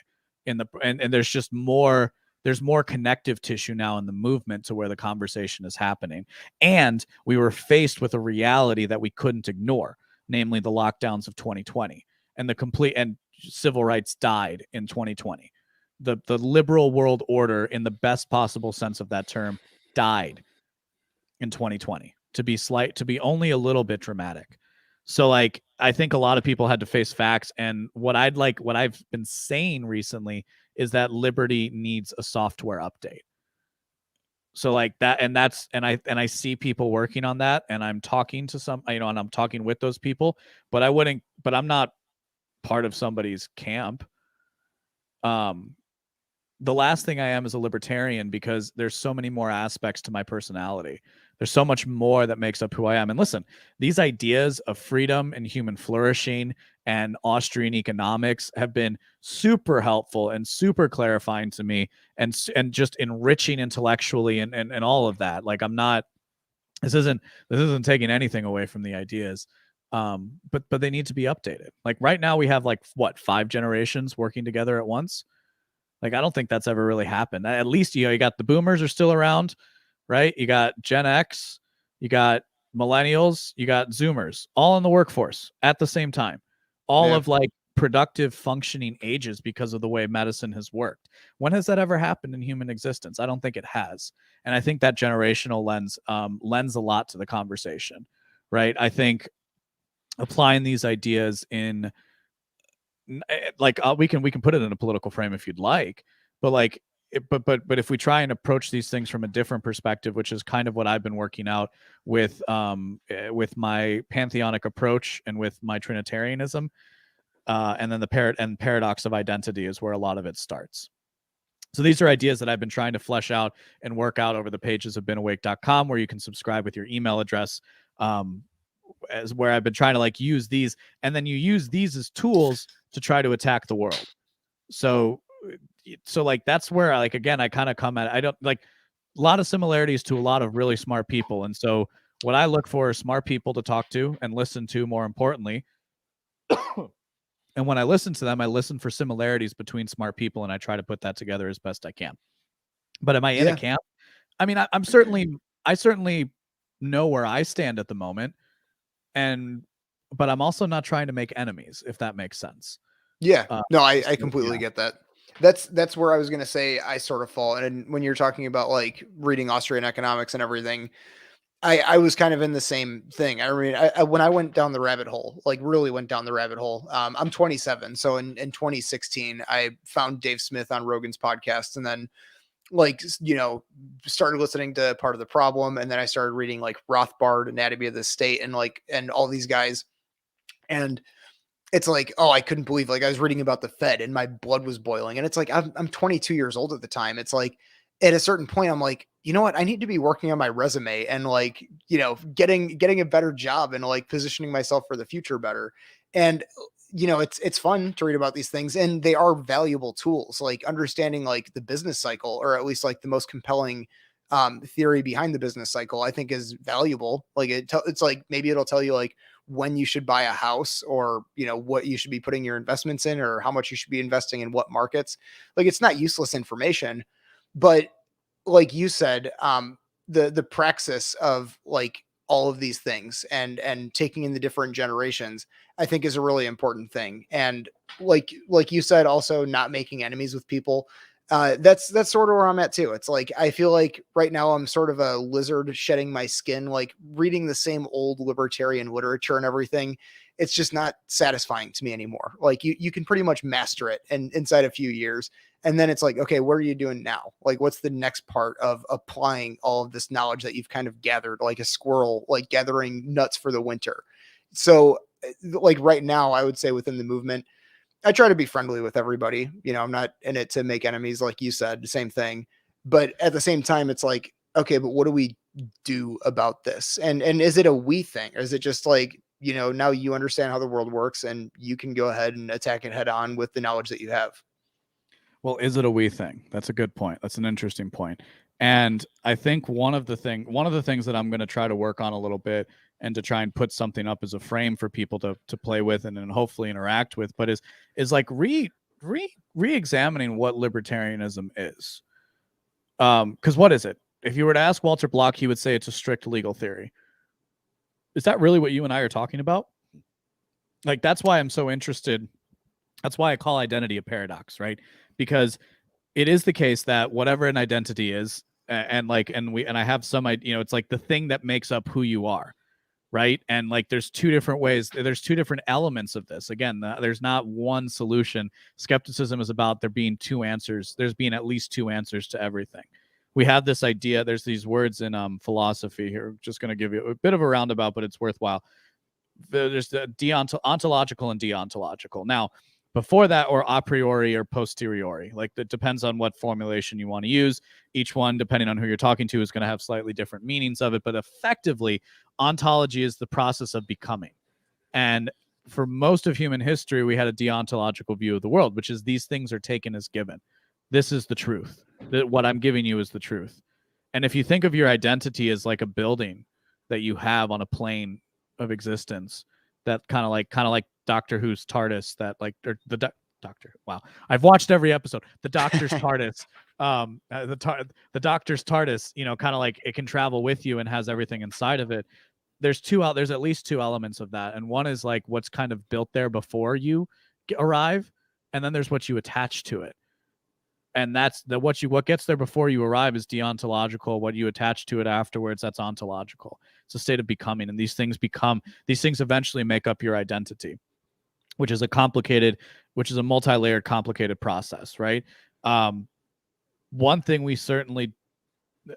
And there's more connective tissue now in the movement to where the conversation is happening. And we were faced with a reality that we couldn't ignore, namely the lockdowns of 2020, and civil rights died in 2020. The liberal world order, in the best possible sense of that term, died in 2020, to be only a little bit dramatic. So like, I think a lot of people had to face facts, and what I've been saying recently is that liberty needs a software update. So like that, and I see people working on that, and I'm talking to some, and I'm talking with those people, but I'm not part of somebody's camp. Um the last thing I am is a libertarian, because there's so many more aspects to my personality. There's so much more that makes up who I am. And listen, these ideas of freedom and human flourishing and Austrian economics have been super helpful and super clarifying to me, and just enriching intellectually, and all of that. Like, I'm not, this isn't taking anything away from the ideas. But they need to be updated. Like right now we have like what, 5 generations working together at once. Like, I don't think that's ever really happened. At least, you got the boomers are still around, right? You got Gen X, you got millennials, you got Zoomers, all in the workforce at the same time, all Yeah. of like productive functioning ages because of the way medicine has worked. When has that ever happened in human existence? I don't think it has. And I think that generational lens lends a lot to the conversation, right? I think applying these ideas in, like, we can put it in a political frame if you'd like, but like but if we try and approach these things from a different perspective, which is kind of what I've been working out with my pantheonic approach and with my Trinitarianism, and then the paradox of identity is where a lot of it starts. So these are ideas that I've been trying to flesh out and work out over the pages of beenawake.com, where you can subscribe with your email address, as where I've been trying to like use these, and then you use these as tools to try to attack the world. So like that's where I kind of come at, I don't like, a lot of similarities to a lot of really smart people. And so what I look for is smart people to talk to and listen to, more importantly. And when I listen to them, I listen for similarities between smart people, and I try to put that together as best I can. But am I in a camp? I mean, I certainly know where I stand at the moment, but I'm also not trying to make enemies, if that makes sense. Yeah. No, I completely get that. That's where I was gonna say I sort of fall. And when you're talking about like reading Austrian economics and everything, I was kind of in the same thing. I mean, when I went down the rabbit hole, like really went down the rabbit hole. I'm 27, so in 2016, I found Dave Smith on Rogan's podcast, and then like started listening to Part of the Problem, and then I started reading like Rothbard, Anatomy of the State, and all these guys, and it's like, oh, I couldn't believe, like, I was reading about the Fed and my blood was boiling. And it's like, I'm 22 years old at the time. It's like, at a certain point, I'm like, you know what? I need to be working on my resume and like, getting a better job and like positioning myself for the future better. And, it's fun to read about these things, and they are valuable tools, like understanding like the business cycle, or at least like the most compelling theory behind the business cycle, I think is valuable. Like it's like, maybe it'll tell you like when you should buy a house, or what you should be putting your investments in, or how much you should be investing in what markets. Like, it's not useless information, but like you said, the praxis of like all of these things, and taking in the different generations, I think is a really important thing. And like you said, also not making enemies with people. That's sort of where I'm at too. It's like, I feel like right now I'm sort of a lizard shedding my skin, like reading the same old libertarian literature and everything. It's just not satisfying to me anymore. Like, you can pretty much master it and inside a few years. And then it's like, okay, what are you doing now? Like, what's the next part of applying all of this knowledge that you've kind of gathered, like a squirrel, like gathering nuts for the winter? So like right now, I would say within the movement, I try to be friendly with everybody. I'm not in it to make enemies, like you said, the same thing. But at the same time, it's like, okay, but what do we do about this? And is it a we thing? Or is it just like, now you understand how the world works and you can go ahead and attack it head on with the knowledge that you have? Well, is it a we thing? That's a good point. That's an interesting point. And I think one of the things that I'm going to try to work on a little bit, and to try and put something up as a frame for people to play with and then hopefully interact with, but is like re-examining what libertarianism is. Because what is it? If you were to ask Walter Block, he would say it's a strict legal theory. Is that really what you and I are talking about? Like, that's why I'm so interested. That's why I call identity a paradox, right? Because it is the case that whatever an identity is, and I have some, it's like the thing that makes up who you are, right? And like, there's two different ways, there's two different elements of this. Again, there's not one solution. Skepticism is about there being two answers. There's being at least two answers to everything. We have this idea, there's these words in philosophy here, just going to give you a bit of a roundabout, but it's worthwhile. There's the ontological and deontological. Now, before that, or a priori or posteriori. Like, that depends on what formulation you want to use. Each one, depending on who you're talking to, is going to have slightly different meanings of it. But effectively, ontology is the process of becoming. And for most of human history, we had a deontological view of the world, which is these things are taken as given. This is the truth. What I'm giving you is the truth. And if you think of your identity as like a building that you have on a plane of existence, that kind of like Doctor Who's TARDIS, that like, or the Doctor. Wow, I've watched every episode. The Doctor's TARDIS, the Doctor's TARDIS. You know, kind of like it can travel with you and has everything inside of it. There's at least two elements of that, and one is like what's kind of built there before you arrive, and then there's what you attach to it. And that's what gets there before you arrive is deontological. What you attach to it afterwards, that's ontological. It's a state of becoming, and these things eventually make up your identity, which is a multi-layered, complicated process, right? One thing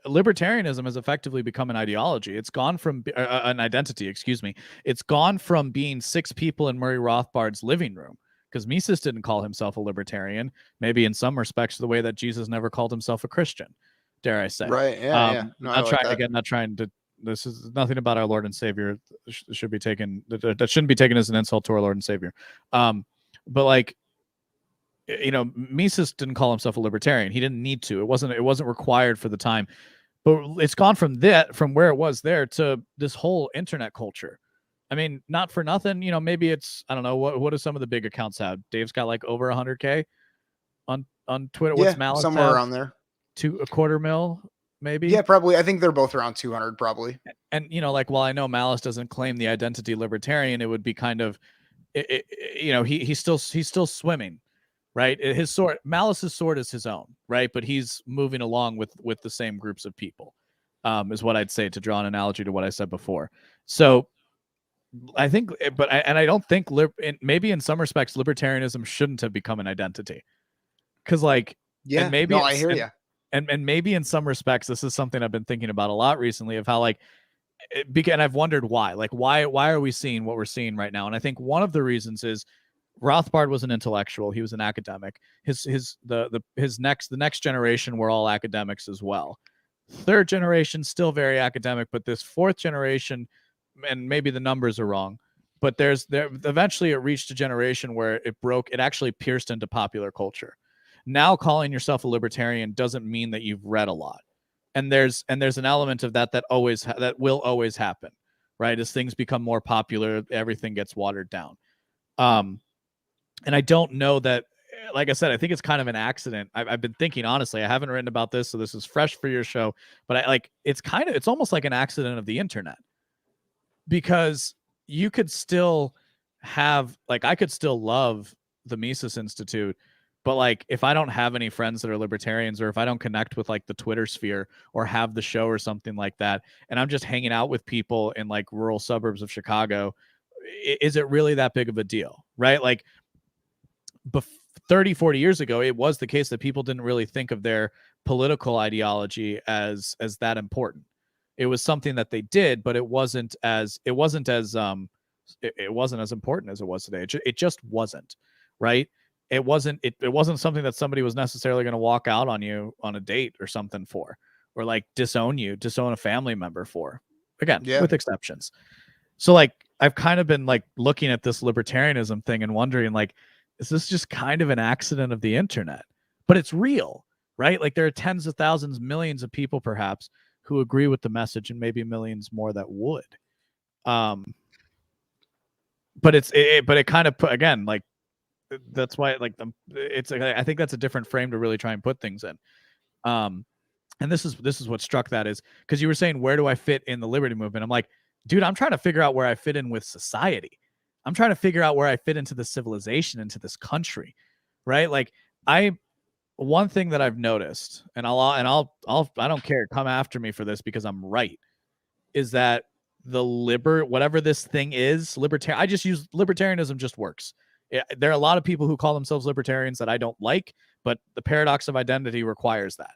libertarianism has effectively become an ideology. It's gone from an identity, excuse me. It's gone from being six people in Murray Rothbard's living room, because Mises didn't call himself a libertarian, maybe in some respects the way that Jesus never called himself a Christian, dare I say. Right, yeah. No, not trying to, this is nothing about our Lord and Savior that shouldn't be taken as an insult to our Lord and Savior. But like, you know, Mises didn't call himself a libertarian. He didn't need to. It wasn't required for the time. But it's gone from where it was there to this whole internet culture. I mean, not for nothing, you know, maybe it's, I don't know, what do some of the big accounts have? Dave's got like over 100K on Twitter. Yeah, what's Malice somewhere have? around there. A quarter mil, maybe. Yeah, probably. I think they're both around 200, probably. And you know, like, while I know Malice doesn't claim the identity libertarian, it would be kind of, you know, he's still swimming, right? Malice's sword is his own, right? But he's moving along with the same groups of people, is what I'd say, to draw an analogy to what I said before. So I think, I don't think maybe in some respects libertarianism shouldn't have become an identity, because like, yeah, maybe I hear you. And maybe in some respects, this is something I've been thinking about a lot recently, of how like, and I've wondered why are we seeing what we're seeing right now? And I think one of the reasons is Rothbard was an intellectual. He was an academic. The next generation were all academics as well. Third generation, still very academic, but this fourth generation, and maybe the numbers are wrong, but eventually it reached a generation where it actually pierced into popular culture. Now calling yourself a libertarian doesn't mean that you've read a lot. And there's an element of that will always happen, right? As things become more popular, everything gets watered down. And I don't know that, like I said, I think it's kind of an accident. I've been thinking, honestly, I haven't written about this, so this is fresh for your show, but it's almost like an accident of the internet. Because you could still have, like, I could still love the Mises Institute, but like, if I don't have any friends that are libertarians, or if I don't connect with like the Twitter sphere or have the show or something like that, and I'm just hanging out with people in like rural suburbs of Chicago, is it really that big of a deal, right? Like 30, 40 years ago, it was the case that people didn't really think of their political ideology as that important. It was something that they did, but it wasn't as important as it was today. It just wasn't, right? It wasn't something that somebody was necessarily going to walk out on you on a date or something for, or like disown a family member for, again, with exceptions. So like, I've kind of been like looking at this libertarianism thing and wondering, like, is this just kind of an accident of the internet? But it's real, right? Like, there are tens of thousands, millions of people perhaps who agree with the message, and maybe millions more that would. But it kind of put, again, like, that's why, like, I think that's a different frame to really try and put things in. And this is what struck that, is because you were saying, where do I fit in the liberty movement? I'm like, dude, I'm trying to figure out where I fit in with society. I'm trying to figure out where I fit into the civilization, into this country, right? Like, one thing that I've noticed, and I don't care, come after me for this because I'm right, is that whatever this thing is, I just use libertarianism, just works. There are a lot of people who call themselves libertarians that I don't like, but the paradox of identity requires that.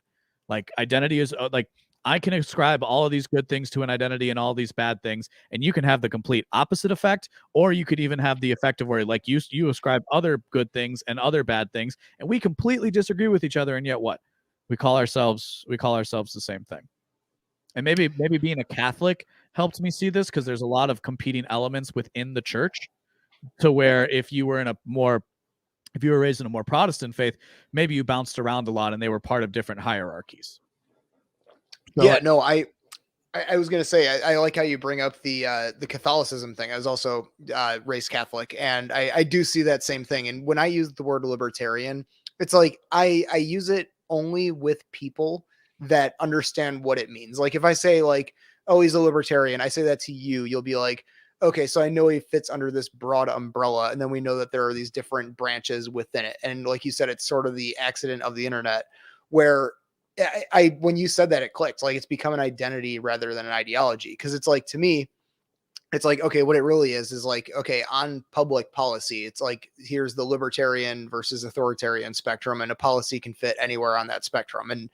Like, identity is like, I can ascribe all of these good things to an identity and all these bad things, and you can have the complete opposite effect, or you could even have the effect of where like you ascribe other good things and other bad things, and we completely disagree with each other, and yet what? We call ourselves the same thing. And maybe being a Catholic helped me see this, because there's a lot of competing elements within the church, to where if you were raised in a more Protestant faith, maybe you bounced around a lot and they were part of different hierarchies. So Yeah, no, I was gonna say I like how you bring up the Catholicism thing. I was also raised Catholic, and I do see that same thing. And when I use the word libertarian, it's like I use it only with people that understand what it means. Like if I say like, oh, he's a libertarian, I say that to you, you'll be like, okay, so I know he fits under this broad umbrella, and then we know that there are these different branches within it. And like you said, it's sort of the accident of the internet where I when you said that, it clicked. Like it's become an identity rather than an ideology. Because it's like, to me, it's like, okay, what it really is like, okay, on public policy, it's like, here's the libertarian versus authoritarian spectrum, and a policy can fit anywhere on that spectrum. And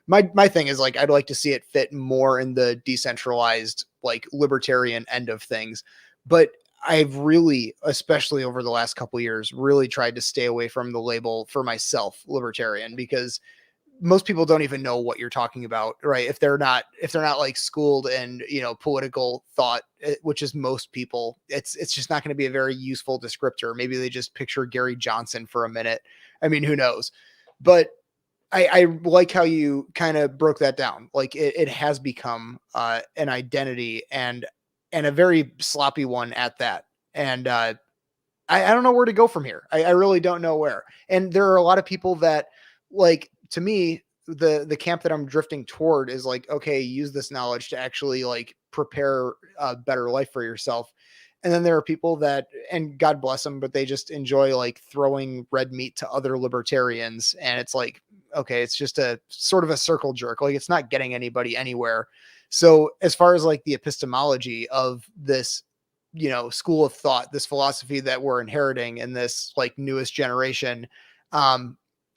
my thing is like, I'd like to see it fit more in the decentralized, like libertarian end of things. But I've really, especially over the last couple of years, really tried to stay away from the label for myself, libertarian, because most people don't even know what you're talking about, right? If they're not like schooled in, political thought, which is most people, it's just not going to be a very useful descriptor. Maybe they just picture Gary Johnson for a minute. I mean, who knows? But I like how you kind of broke that down. Like it has become an identity, and a very sloppy one at that. And I don't know where to go from here. I really don't know where. And there are a lot of people that, like, to me, the camp that I'm drifting toward is like, okay, use this knowledge to actually like prepare a better life for yourself. And then there are people that, and God bless them, but they just enjoy like throwing red meat to other libertarians. And it's like, okay, it's just a sort of a circle jerk. Like it's not getting anybody anywhere. So as far as like the epistemology of this, school of thought, this philosophy that we're inheriting in this like newest generation,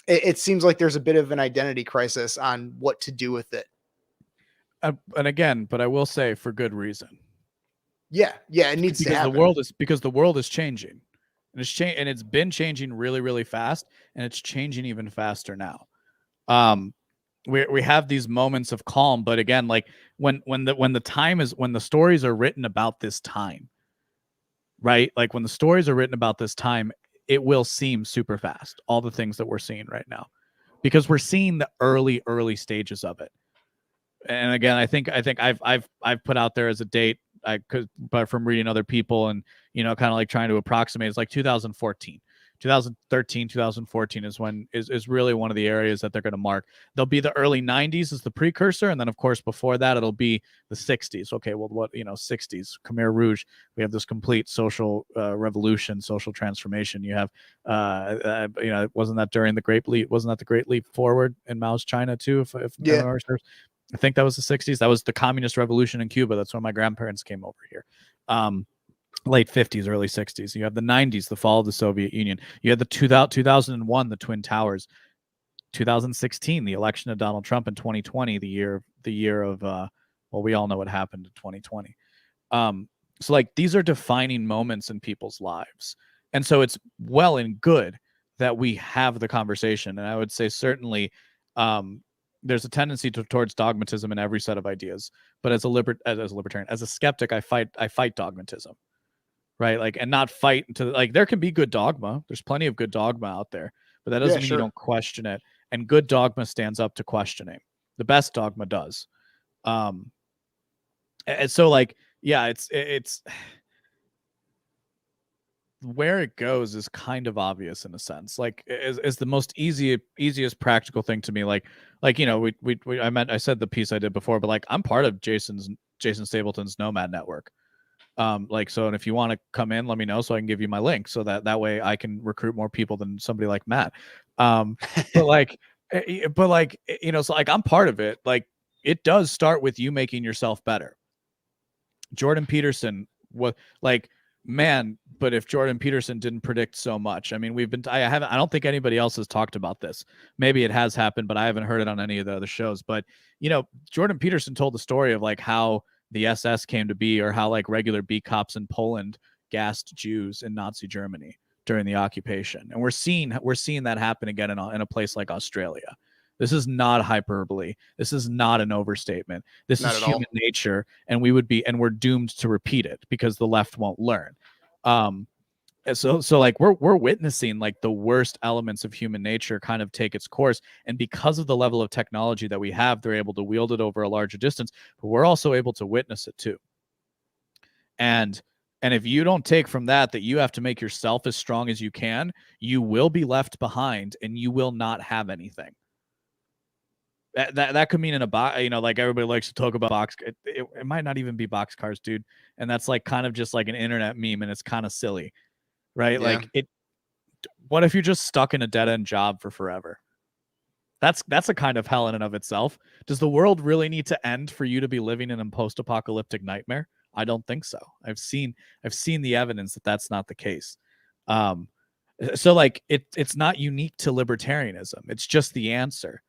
it seems like there's a bit of an identity crisis on what to do with it. and again, but I will say for good reason. Yeah, it needs to happen. Because the world is changing, and it's been changing really, really fast, and it's changing even faster now. We have these moments of calm, but again, like when the stories are written about this time, right? Like when the stories are written about this time, it will seem super fast, all the things that we're seeing right now, because we're seeing the early stages of it. And again, I think I've put out there as a date, but from reading other people and kind of like trying to approximate, it's like 2014. 2013, 2014 is really one of the areas that they're going to mark. There'll be the early 90s as the precursor, and then of course before that it'll be the 60s. Okay, well, 60s, Khmer Rouge, we have this complete social revolution, social transformation. You have wasn't that during the Great Leap? Wasn't that the Great Leap Forward in Mao's China too? If Yeah. memory serves? I think that was the 60s. That was the communist revolution in Cuba. That's when my grandparents came over here. Late 50s, early 60s. You have the 90s, the fall of the Soviet Union. You had the 2001, the Twin Towers. 2016, the election of Donald Trump. In 2020, the year of well, we all know what happened in 2020. So like these are defining moments in people's lives, and so it's well and good that we have the conversation. And I would say certainly there's a tendency towards dogmatism in every set of ideas. But as a libertarian, as a skeptic, I fight dogmatism. Right, like, and not fight into like there can be good dogma. There's plenty of good dogma out there, but that doesn't mean you don't question it. And good dogma stands up to questioning. The best dogma does. And so like, yeah, it's where it goes is kind of obvious in a sense. Like, is the most easiest practical thing to me. Like I said the piece I did before, but like I'm part of Jason Stapleton's Nomad Network. So, and if you want to come in, let me know so I can give you my link so that way I can recruit more people than somebody like Matt. So like I'm part of it. Like it does start with you making yourself better. Jordan Peterson was like, Man, but if Jordan Peterson didn't predict so much, I mean, I don't think anybody else has talked about this. Maybe it has happened, but I haven't heard it on any of the other shows. But, Jordan Peterson told the story of like how the SS came to be, or how like regular beat cops in Poland gassed Jews in Nazi Germany during the occupation. And we're seeing that happen again in a place like Australia. This is not hyperbole. This is not an overstatement. This Not is at all. human nature, and we're doomed to repeat it because the left won't learn. So like we're witnessing like the worst elements of human nature kind of take its course, and because of the level of technology that we have, they're able to wield it over a larger distance, but we're also able to witness it too. And if you don't take from that you have to make yourself as strong as you can, you will be left behind and you will not have anything. That could mean in a box, like everybody likes to talk about box. It might not even be boxcars, dude. And that's like kind of just like an internet meme, and it's kind of silly, right? Yeah. Like what if you're just stuck in a dead end job for forever? That's a kind of hell in and of itself. Does the world really need to end for you to be living in a post-apocalyptic nightmare? I don't think so. I've seen the evidence that that's not the case. So like it's not unique to libertarianism. It's just the answer,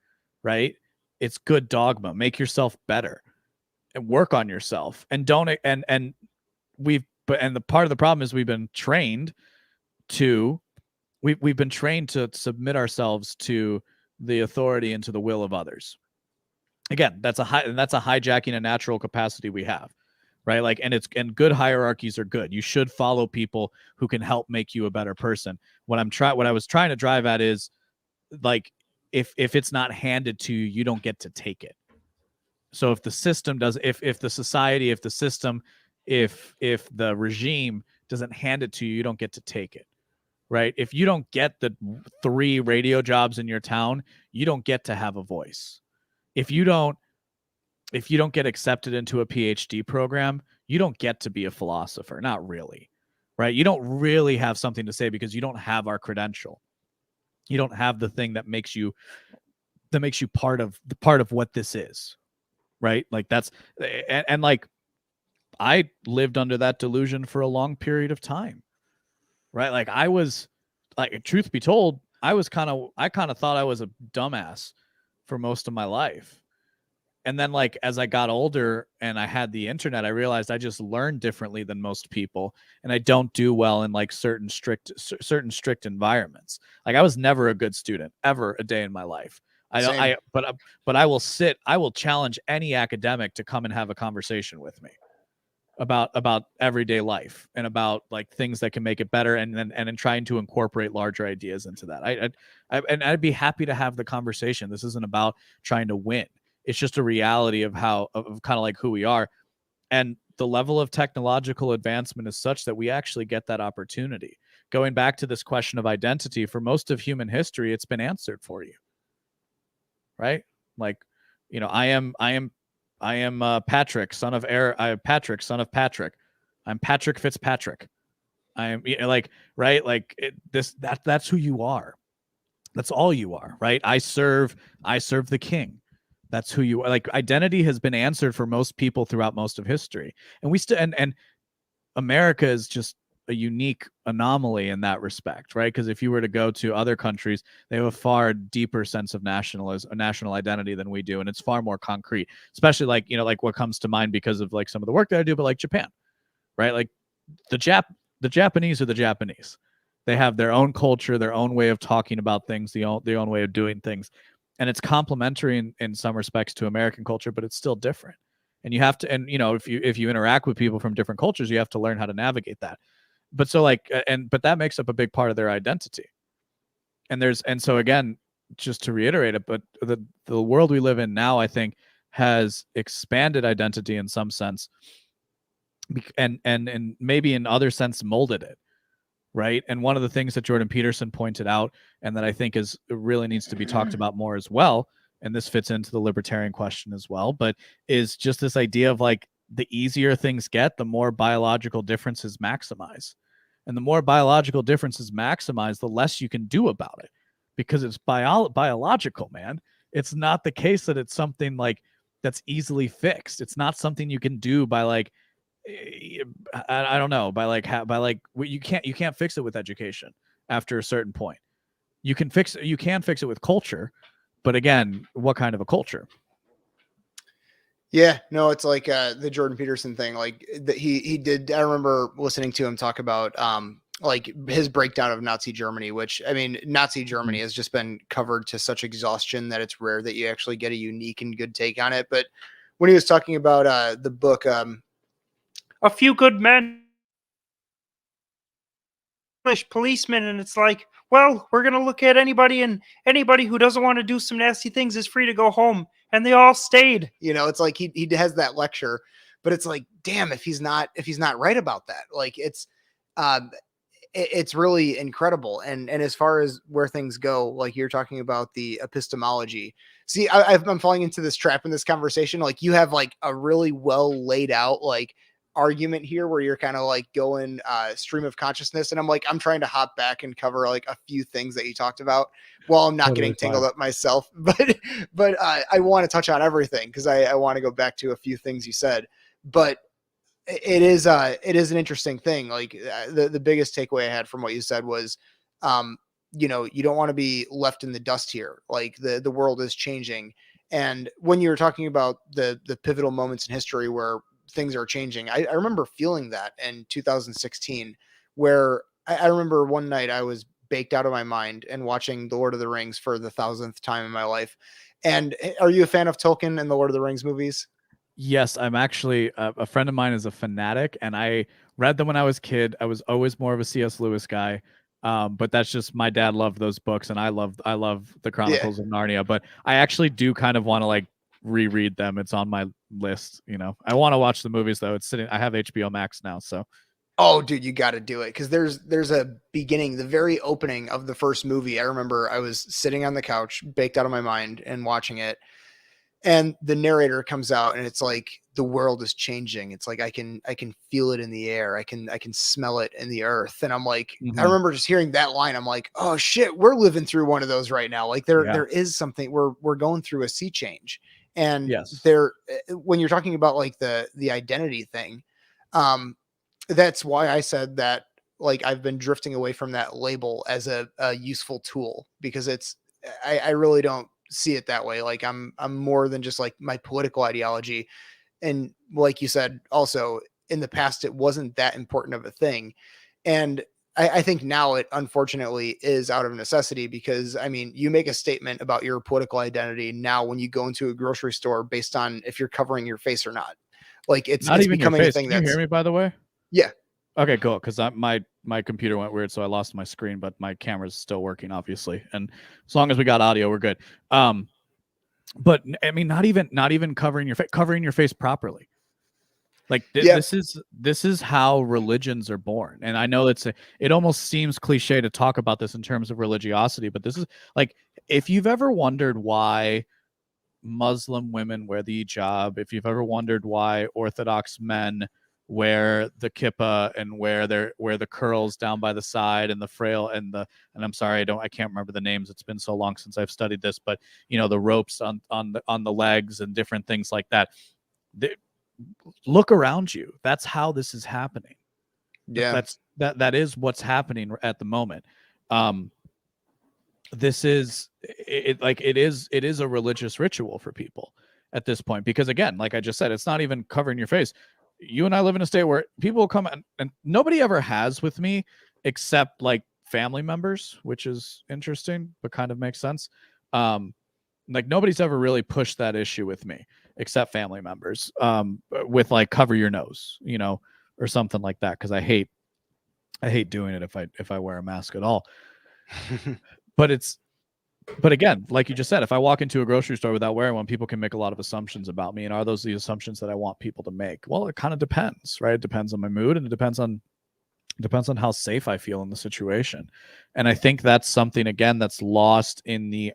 right? It's good dogma. Make yourself better and work on yourself, and don't and the part of the problem is we've been trained to submit ourselves to the authority and to the will of others. Again, that's a hijacking a natural capacity we have, right? Like, and good hierarchies are good. You should follow people who can help make you a better person. What I was trying to drive at is like, if it's not handed to you, you don't get to take it. So if the system does, if the society, if the system, if the regime doesn't hand it to you, you don't get to take it, right? If you don't get the 3 radio jobs in your town, you don't get to have a voice. If you don't get accepted into a PhD program, you don't get to be a philosopher. Not really, right? You don't really have something to say because you don't have our credential. You don't have the thing that makes you part of what this is, right? Like that's and like I lived under that delusion for a long period of time, right? Like I was, like, truth be told, I kind of thought I was a dumbass for most of my life. And then like as I got older and I had the internet, I realized I just learned differently than most people, and I don't do well in like certain strict environments. Like I was never a good student ever a day in my life. But I will challenge any academic to come and have a conversation with me about everyday life and about like things that can make it better, and in trying to incorporate larger ideas into that. I'd be happy to have the conversation. This isn't about trying to win. It's just a reality of kind of like who we are. And the level of technological advancement is such that we actually get that opportunity. Going back to this question of identity, for most of human history, it's been answered for you, right? Like, I am Patrick, son of Patrick, son of Patrick. I'm Patrick Fitzpatrick. I'm like, right? Like that's who you are. That's all you are, right? I serve the king. That's who you are. Like identity has been answered for most people throughout most of history. And we still, and America is just a unique anomaly in that respect, right? Because if you were to go to other countries, they have a far deeper sense of national identity than we do, and it's far more concrete. Especially like like what comes to mind because of like some of the work that I do, but like Japan, right? Like the Japanese are the Japanese. They have their own culture, their own way of talking about things, their own way of doing things, and it's complementary in some respects to American culture, but it's still different. And you have to, and if you interact with people from different cultures, you have to learn how to navigate that. But so like, but that makes up a big part of their identity. And so again, just to reiterate it, but the world we live in now, I think, has expanded identity in some sense, and maybe in other sense molded it, right? And one of the things that Jordan Peterson pointed out, and that I think really needs to be talked about more as well, and this fits into the libertarian question as well, but is just this idea of like the easier things get, the more biological differences maximize. And the more biological differences maximize, the less you can do about it, because it's biological, man. It's not the case that it's something like that's easily fixed. It's not something you can do by like I don't know, by like you can't fix it with education after a certain point. You can fix it with culture, but again, what kind of a culture? Yeah, no, it's like the Jordan Peterson thing. Like that he did. I remember listening to him talk about like his breakdown of Nazi Germany, which I mean, Nazi Germany has just been covered to such exhaustion that it's rare that you actually get a unique and good take on it. But when he was talking about the book, A Few Good Men, English policemen, and it's like, well, we're gonna look at anybody, and anybody who doesn't want to do some nasty things is free to go home, and they all stayed. You know, it's like he has that lecture, but it's like, damn, if he's not right about that, like um it's really incredible. And as far as where things go, like you're talking about the epistemology. See, I'm falling into this trap in this conversation. Like you have like a really well laid out like argument here where you're kind of like going stream of consciousness, and I'm like, I'm trying to hop back and cover like a few things that you talked about while I'm not Totally getting tangled fine. up myself. But I want to touch on everything because I want to go back to a few things you said. But it is an interesting thing. Like the biggest takeaway I had from what you said was, you know, you don't want to be left in the dust here. Like the world is changing. And when you were talking about the pivotal moments in history where things are changing, I remember feeling that in 2016, where I remember one night I was baked out of my mind and watching The Lord of the Rings for the thousandth time in my life. And are you a fan of Tolkien and the Lord of the Rings movies? Yes, I'm actually a friend of mine is a fanatic, and I read them when I was a kid. I was always more of a C.S. Lewis guy, but that's just my dad loved those books, and I love the Yeah. Chronicles of Narnia. But I actually do kind of want to like reread them. It's on my list. You know, I want to watch the movies though. It's sitting. I have HBO Max now, so Oh, dude, you got to do it because there's a beginning, the very opening of the first movie. I remember I was sitting on the couch, baked out of my mind, and watching it, and the narrator comes out, and it's like the world is changing. It's like I can feel it in the air. I can smell it in the earth, and I'm like, I mhm. remember just hearing that line. I'm like, oh shit, we're living through one of those right now. Like Yeah. there is something we're going through a sea change, and Yes. there when you're talking about like the identity thing. Um, that's why I said that like I've been drifting away from that label as a useful tool because I really don't see it that way. Like I'm more than just like my political ideology. And like you said, also in the past it wasn't that important of a thing. And I think now it unfortunately is out of necessity because I mean you make a statement about your political identity now when you go into a grocery store based on if you're covering your face or not. Like Not it's even your becoming a face. thing Can you hear that's me, by the way? yeah. Okay, cool. Because my computer went weird, so I lost my screen, but my camera's still working, obviously. And as long as we got audio, we're good. But I mean, not even covering your face properly. Like Yeah. this is how religions are born. And I know it almost seems cliche to talk about this in terms of religiosity, but this is like if you've ever wondered why Muslim women wear the hijab, if you've ever wondered why Orthodox men wear the kippah and wear the curls down by the side and the frail and I'm sorry, I can't remember the names. It's been so long since I've studied this, but you know, the ropes on the legs and different things like that. They, look around you. That's how this is happening. Yeah. That is what's happening at the moment. Um, this is it is a religious ritual for people at this point because again like I just said it's not even covering your face. You and I live in a state where people will come and nobody ever has with me except like family members, which is interesting but kind of makes sense. um like nobody's ever really pushed that issue with me except family members, with like cover your nose, you know, or something like that because I hate doing it if I wear a mask at all. But it's but again, like you just said, if I walk into a grocery store without wearing one, people can make a lot of assumptions about me. And are those the assumptions that I want people to make? Well, it kind of depends, right? It depends on my mood and it depends on how safe I feel in the situation. And I think that's something again that's lost in the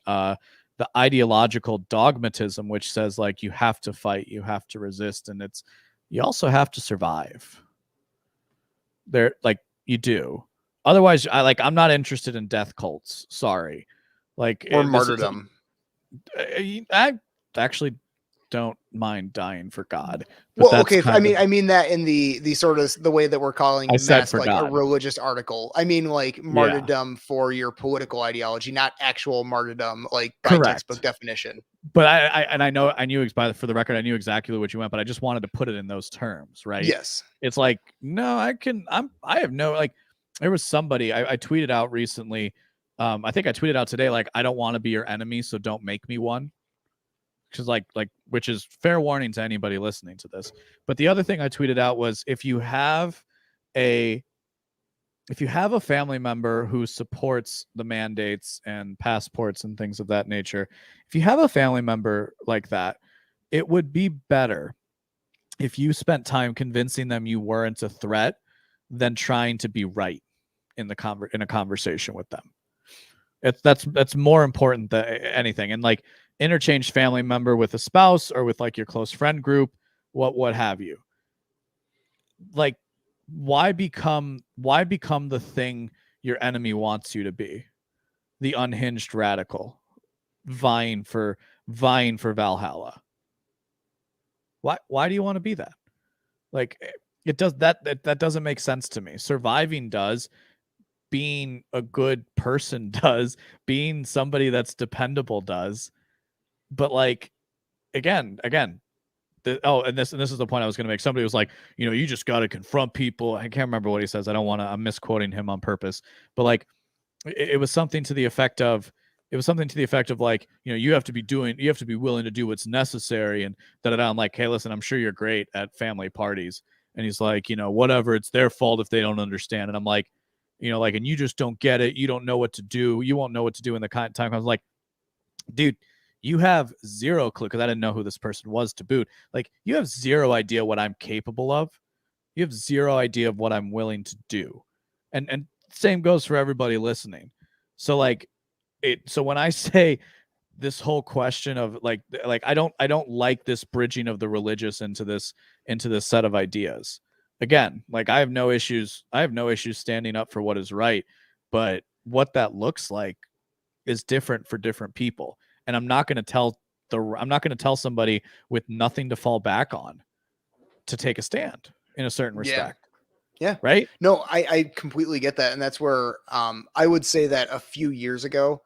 ideological dogmatism, which says like you have to fight, you have to resist, and it's you also have to survive. There, like you do. Otherwise, I'm not interested in death cults. Sorry, like Or this is martyrdom. I actually don't mind dying for God. But Well, that's okay. kind of, I mean that in the sort of the way that we're I calling said mask for like a God. religious article. I mean like Yeah, martyrdom for your political ideology, not actual martyrdom like by textbook correct. definition. But I knew for the record, I knew exactly what you meant, but I just wanted to put it in those terms, right? Yes. It's like, no, I have no, like, there was somebody I tweeted out recently. I think I tweeted out today, like, I don't want to be your enemy, so don't make me one. Which is fair warning to anybody listening to this. But the other thing I tweeted out was, a if you have a family member who supports the mandates and passports and things of that nature, if you have a family member like that, it would be better if you spent time convincing them you weren't a threat than trying to be right in a conversation with them. That's more important than anything. And like, interchange family member with a spouse or with like your close friend group, what have you. Like, why become the thing your enemy wants you to be? The unhinged radical vying for Valhalla. Why do you want to be that? Like, it does that doesn't make sense to me. Surviving does, being a good person does, being somebody that's dependable does. But like, again, and this is the point I was going to make. Somebody was like, you just got to confront people. I can't remember what he says. I don't want to. I'm misquoting him on purpose. But like, it was something to the effect of. It was something to the effect of like, you have to be willing to do what's necessary, and that I'm like, hey, listen, I'm sure you're great at family parties. And he's like, whatever, it's their fault if they don't understand. And I'm like, like, and you just don't get it. You don't know what to do. You won't know what to do in the time comes. Like, dude, you have zero clue, because I didn't know who this person was to boot. Like, you have zero idea what I'm capable of. You have zero idea of what I'm willing to do. And same goes for everybody listening. So like, so when I say this whole question of like I don't like this bridging of the religious into this set of ideas. Again, like, I have no issues standing up for what is right, but what that looks like is different for different people. And I'm not going to tell somebody with nothing to fall back on to take a stand in a certain Yeah. respect. Yeah. Right? No, I completely get that. And that's where I would say that a few years ago,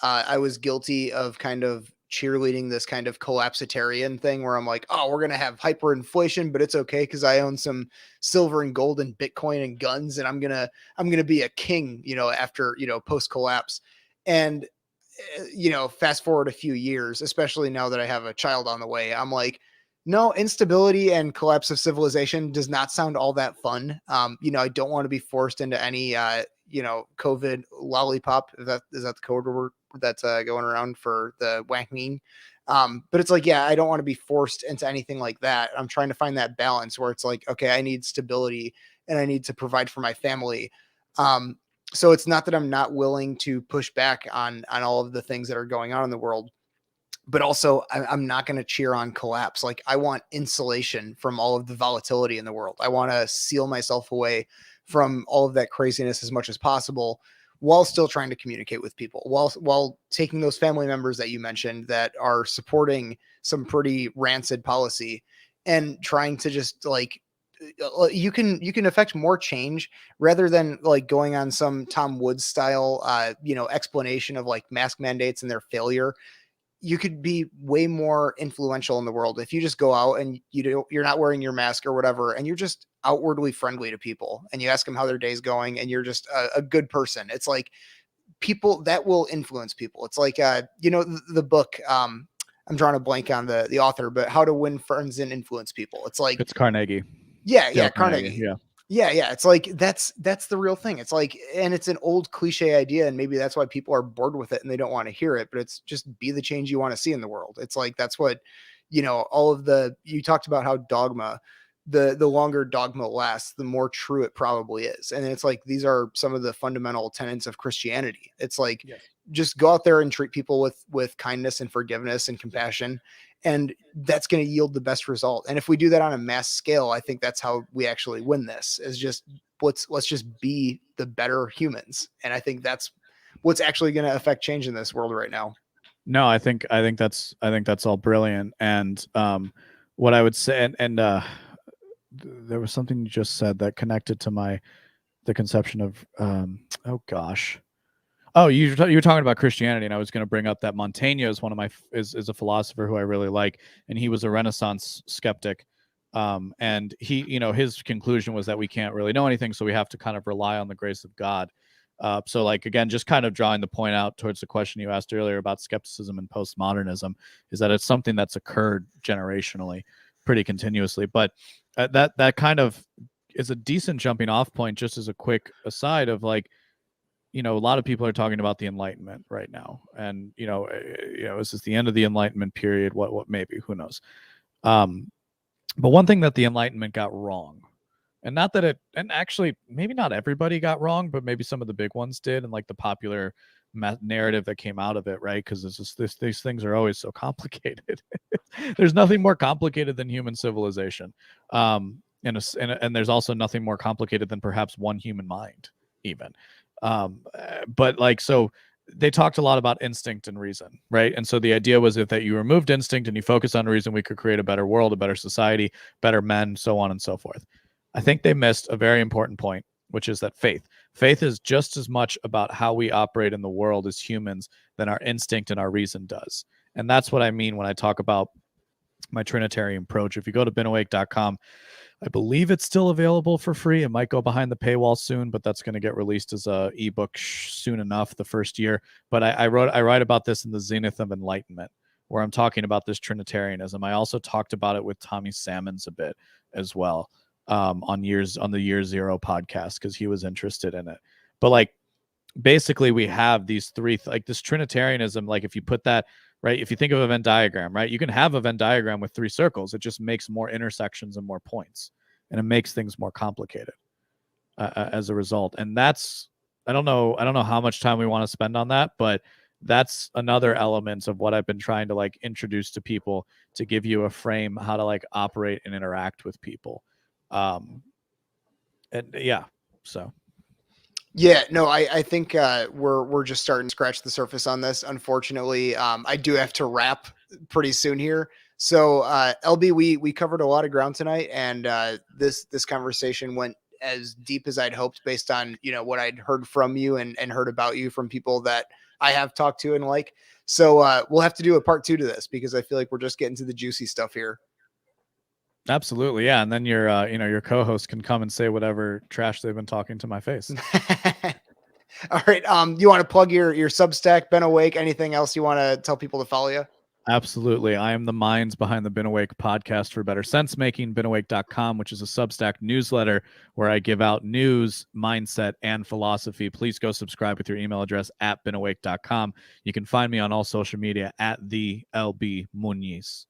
I was guilty of kind of cheerleading this kind of collapsitarian thing where I'm like, oh, we're going to have hyperinflation, but it's okay because I own some silver and gold and Bitcoin and guns, and I'm gonna be a king, after, post collapse. And fast forward a few years, especially now that I have a child on the way, I'm like, no, instability and collapse of civilization does not sound all that fun. I don't want to be forced into any, COVID lollipop. Is that the code word that's going around for the wank meme? But it's like, yeah, I don't want to be forced into anything like that. I'm trying to find that balance where it's like, okay, I need stability and I need to provide for my family. Um, so it's not that I'm not willing to push back on all of the things that are going on in the world, but also I'm not going to cheer on collapse. Like, I want insulation from all of the volatility in the world. I want to seal myself away from all of that craziness as much as possible, while still trying to communicate with people, while taking those family members that you mentioned that are supporting some pretty rancid policy and trying to just like, you can affect more change rather than like going on some Tom Woods style explanation of like mask mandates and their failure. You could be way more influential in the world if you just go out and you're not wearing your mask or whatever, and you're just outwardly friendly to people and you ask them how their day's going and you're just a good person. It's like, people that will influence people. It's like the book, I'm drawing a blank on the author, but How to Win Friends and Influence People. It's like, It's Carnegie. yeah, Dale Carnegie. Carnegie. Yeah. Yeah. It's like, that's the real thing. It's like, and it's an old cliche idea, and maybe that's why people are bored with it and they don't want to hear it, but it's just be the change you want to see in the world. It's like, that's what, all of you talked about how dogma, the longer dogma lasts, the more true it probably is. And it's like, these are some of the fundamental tenets of Christianity. It's like, Yes. just go out there and treat people with kindness and forgiveness and compassion, and that's going to yield the best result. And if we do that on a mass scale, I think that's how we actually win this, is just let's just be the better humans. And I think that's what's actually going to affect change in this world right now. No, I think that's all brilliant. And what I would say, there was something you just said that connected to the conception of oh gosh. Oh, you were talking about Christianity, and I was going to bring up that Montaigne is one of my is a philosopher who I really like, and he was a Renaissance skeptic, and he, his conclusion was that we can't really know anything, so we have to kind of rely on the grace of God. So, like again, just kind of drawing the point out towards the question you asked earlier about skepticism and postmodernism, is that it's something that's occurred generationally, pretty continuously. But that kind of is a decent jumping off point, just as a quick aside of like, a lot of people are talking about the Enlightenment right now, and is this the end of the Enlightenment period? What maybe, who knows? But one thing that the Enlightenment got wrong, and not that and actually maybe not everybody got wrong, but maybe some of the big ones did, and like the popular narrative that came out of it, right? Because these things are always so complicated. There's nothing more complicated than human civilization, and there's also nothing more complicated than perhaps one human mind, even. But like, so they talked a lot about instinct and reason, right? And so the idea was that you removed instinct and you focus on reason, we could create a better world, a better society, better men, so on and so forth. I think they missed a very important point, which is that faith is just as much about how we operate in the world as humans than our instinct and our reason does. And that's what I mean when I talk about my Trinitarian approach. If you go to beenawake.com, I believe it's still available for free. It might go behind the paywall soon, but that's going to get released as a ebook soon enough, the first year. But I write about this in the Zenith of Enlightenment, where I'm talking about this Trinitarianism. I also talked about it with Tommy Salmons a bit as well, on the Year Zero podcast, because he was interested in it. But like, basically we have these three, like this Trinitarianism, like if you put that, right, if you think of a Venn diagram, right, you can have a Venn diagram with three circles. It just makes more intersections and more points, and it makes things more complicated as a result. And that's, I don't know how much time we want to spend on that, but that's another element of what I've been trying to like introduce to people, to give you a frame how to like operate and interact with people. And yeah, so. Yeah, no, I think we're just starting to scratch the surface on this. Unfortunately, I do have to wrap pretty soon here. So LB, we covered a lot of ground tonight, and this conversation went as deep as I'd hoped, based on what I'd heard from you and heard about you from people that I have talked to and like. So we'll have to do a part 2 to this, because I feel like we're just getting to the juicy stuff here. Absolutely, yeah. And then your co-host can come and say whatever trash they've been talking to my face. All right. You want to plug your Substack, Been Awake? Anything else you want to tell people to follow you? Absolutely. I am the minds behind the Been Awake podcast for better sense making, beenawake.com, which is a Substack newsletter where I give out news, mindset, and philosophy. Please go subscribe with your email address at beenawake.com. You can find me on all social media at the LB Muniz.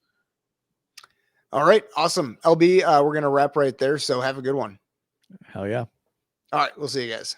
All right. Awesome. LB, we're going to wrap right there. So have a good one. Hell yeah. All right. We'll see you guys.